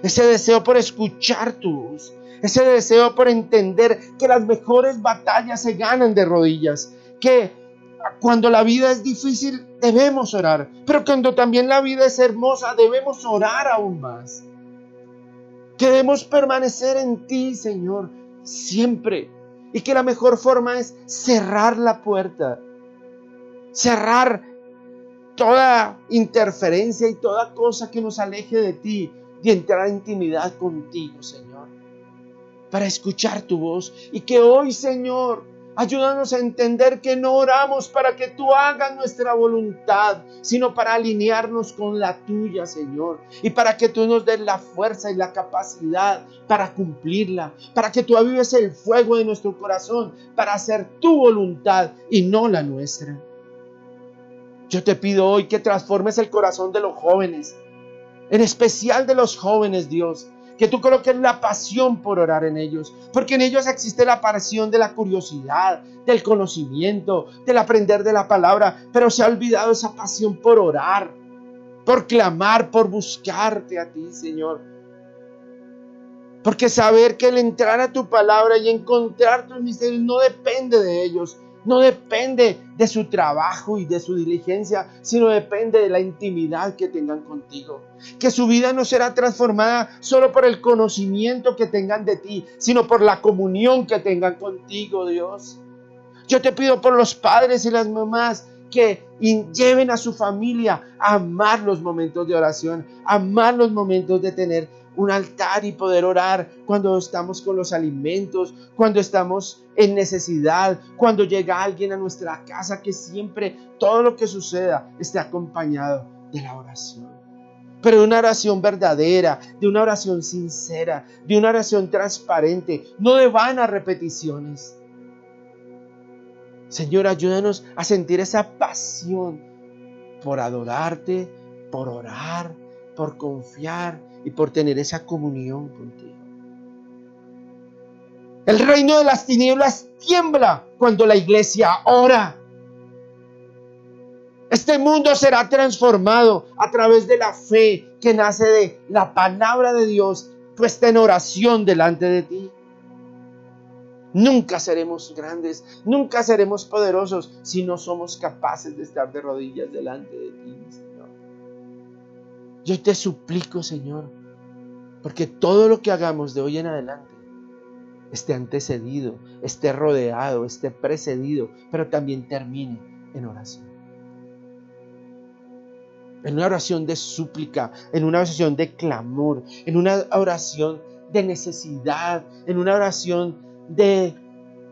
ese deseo por escuchar tu voz, ese deseo por entender que las mejores batallas se ganan de rodillas, que cuando la vida es difícil debemos orar, pero cuando también la vida es hermosa debemos orar aún más. Que debemos permanecer en ti, Señor, siempre. Y que la mejor forma es cerrar la puerta. Cerrar toda interferencia y toda cosa que nos aleje de ti, de entrar en intimidad contigo, Señor, para escuchar tu voz. Y que hoy, Señor, ayúdanos a entender que no oramos para que tú hagas nuestra voluntad, sino para alinearnos con la tuya, Señor. Y para que tú nos des la fuerza y la capacidad para cumplirla. Para que tú avives el fuego de nuestro corazón para hacer tu voluntad y no la nuestra. Yo te pido hoy que transformes el corazón de los jóvenes, en especial de los jóvenes, Dios. Que tú coloques la pasión por orar en ellos, porque en ellos existe la pasión de la curiosidad, del conocimiento, del aprender de la palabra, pero se ha olvidado esa pasión por orar, por clamar, por buscarte a ti, Señor. Porque saber que el entrar a tu palabra y encontrar tus misterios no depende de ellos, no depende de su trabajo y de su diligencia, sino depende de la intimidad que tengan contigo. Que su vida no será transformada solo por el conocimiento que tengan de ti, sino por la comunión que tengan contigo, Dios. Yo te pido por los padres y las mamás que lleven a su familia a amar los momentos de oración, amar los momentos de tener un altar y poder orar cuando estamos con los alimentos, cuando estamos en necesidad, cuando llega alguien a nuestra casa, que siempre todo lo que suceda esté acompañado de la oración. Pero de una oración verdadera, de una oración sincera, de una oración transparente, no de vanas repeticiones. Señor, ayúdanos a sentir esa pasión por adorarte, por orar, por confiar y por tener esa comunión contigo. El reino de las tinieblas tiembla cuando la iglesia ora. Este mundo será transformado a través de la fe que nace de la palabra de Dios puesta en oración delante de ti. Nunca seremos grandes, nunca seremos poderosos si no somos capaces de estar de rodillas delante de ti, Señor. Yo te suplico, Señor, porque todo lo que hagamos de hoy en adelante esté antecedido, esté rodeado, esté precedido, pero también termine en oración. En una oración de súplica, en una oración de clamor, en una oración de necesidad, en una oración de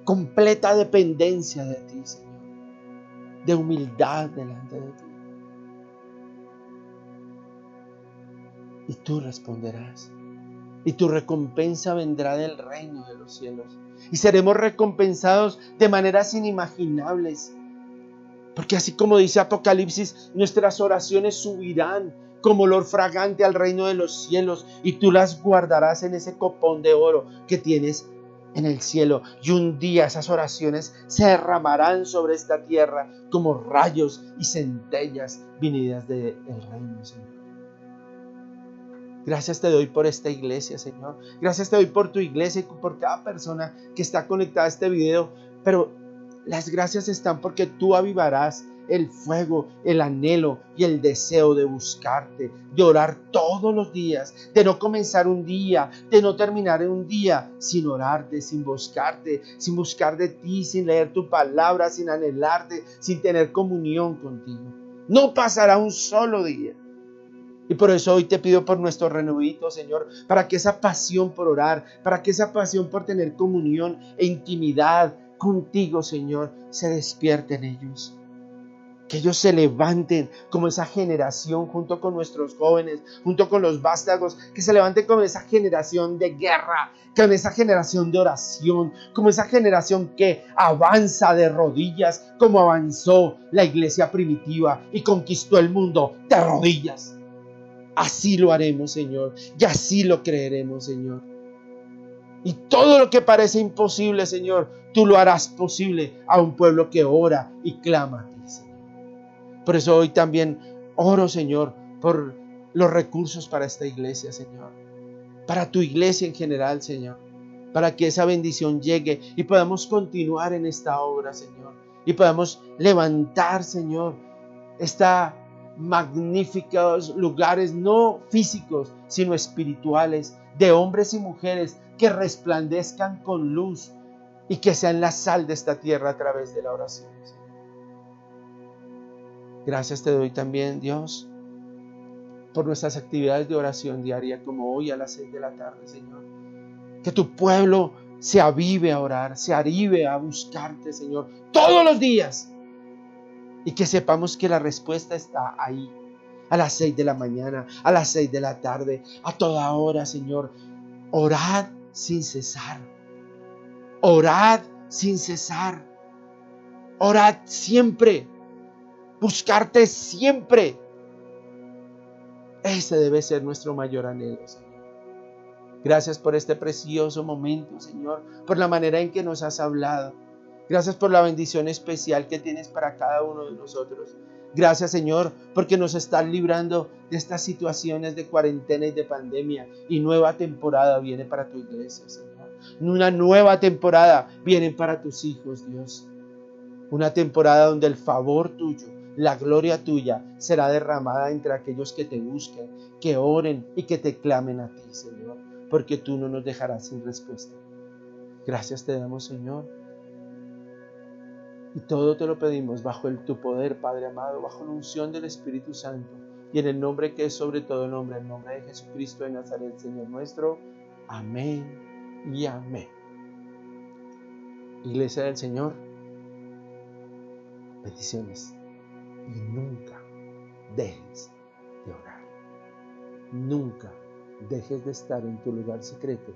completa dependencia de ti, Señor, de humildad delante de ti. Y tú responderás, y tu recompensa vendrá del reino de los cielos, y seremos recompensados de maneras inimaginables, porque así como dice Apocalipsis, nuestras oraciones subirán como olor fragante al reino de los cielos, y tú las guardarás en ese copón de oro que tienes en el cielo. Y un día esas oraciones se derramarán sobre esta tierra como rayos y centellas venidas del reino, Señor. Gracias te doy por esta iglesia, Señor. Gracias te doy por tu iglesia y por cada persona que está conectada a este video. Pero las gracias están porque tú avivarás el fuego, el anhelo y el deseo de buscarte, de orar todos los días, de no comenzar un día, de no terminar un día sin orarte, sin buscar de ti, sin leer tu palabra, sin anhelarte, sin tener comunión contigo. No pasará un solo día. Y por eso hoy te pido por nuestro renuevito, Señor, para que esa pasión por orar, para que esa pasión por tener comunión e intimidad contigo, Señor, se despierte en ellos. Que ellos se levanten como esa generación junto con nuestros jóvenes, junto con los vástagos, que se levanten como esa generación de guerra, como esa generación de oración, como esa generación que avanza de rodillas, como avanzó la iglesia primitiva y conquistó el mundo de rodillas. Así lo haremos, Señor, y así lo creeremos, Señor. Y todo lo que parece imposible, Señor, tú lo harás posible a un pueblo que ora y clama a ti, Señor. Por eso hoy también oro, Señor, por los recursos para esta iglesia, Señor. Para tu iglesia en general, Señor. Para que esa bendición llegue y podamos continuar en esta obra, Señor. Y podamos levantar, Señor, magníficos lugares, no físicos, sino espirituales, de hombres y mujeres que resplandezcan con luz y que sean la sal de esta tierra a través de la oración, Señor. Gracias te doy también, Dios, por nuestras actividades de oración diaria, como hoy a las 6 de la tarde, Señor. Que tu pueblo se avive a orar, se avive a buscarte, Señor, todos los días. Y que sepamos que la respuesta está ahí, a las 6 de la mañana, a las 6 de la tarde, a toda hora, Señor. Orad sin cesar. Orad sin cesar. Orad siempre. Buscarte siempre. Ese debe ser nuestro mayor anhelo, Señor. Gracias por este precioso momento, Señor, por la manera en que nos has hablado. Gracias por la bendición especial que tienes para cada uno de nosotros. Gracias, Señor, porque nos estás librando de estas situaciones de cuarentena y de pandemia. Y nueva temporada viene para tu iglesia, Señor. Una nueva temporada viene para tus hijos, Dios. Una temporada donde el favor tuyo, la gloria tuya será derramada entre aquellos que te busquen, que oren y que te clamen a ti, Señor, porque tú no nos dejarás sin respuesta. Gracias te damos, Señor. Y todo te lo pedimos bajo tu poder, Padre amado, bajo la unción del Espíritu Santo y en el nombre que es sobre todo nombre, el nombre de Jesucristo de Nazaret, Señor nuestro. Amén y amén. Iglesia del Señor, bendiciones. Y nunca dejes de orar. Nunca dejes de estar en tu lugar secreto,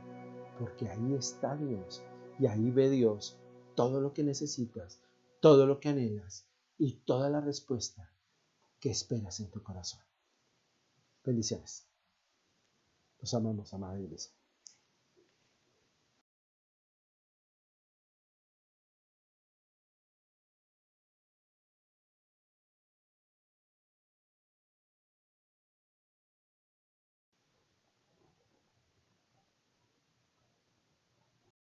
porque ahí está Dios y ahí ve Dios todo lo que necesitas, todo lo que anhelas y toda la respuesta que esperas en tu corazón. Bendiciones. Los amamos, amada iglesia.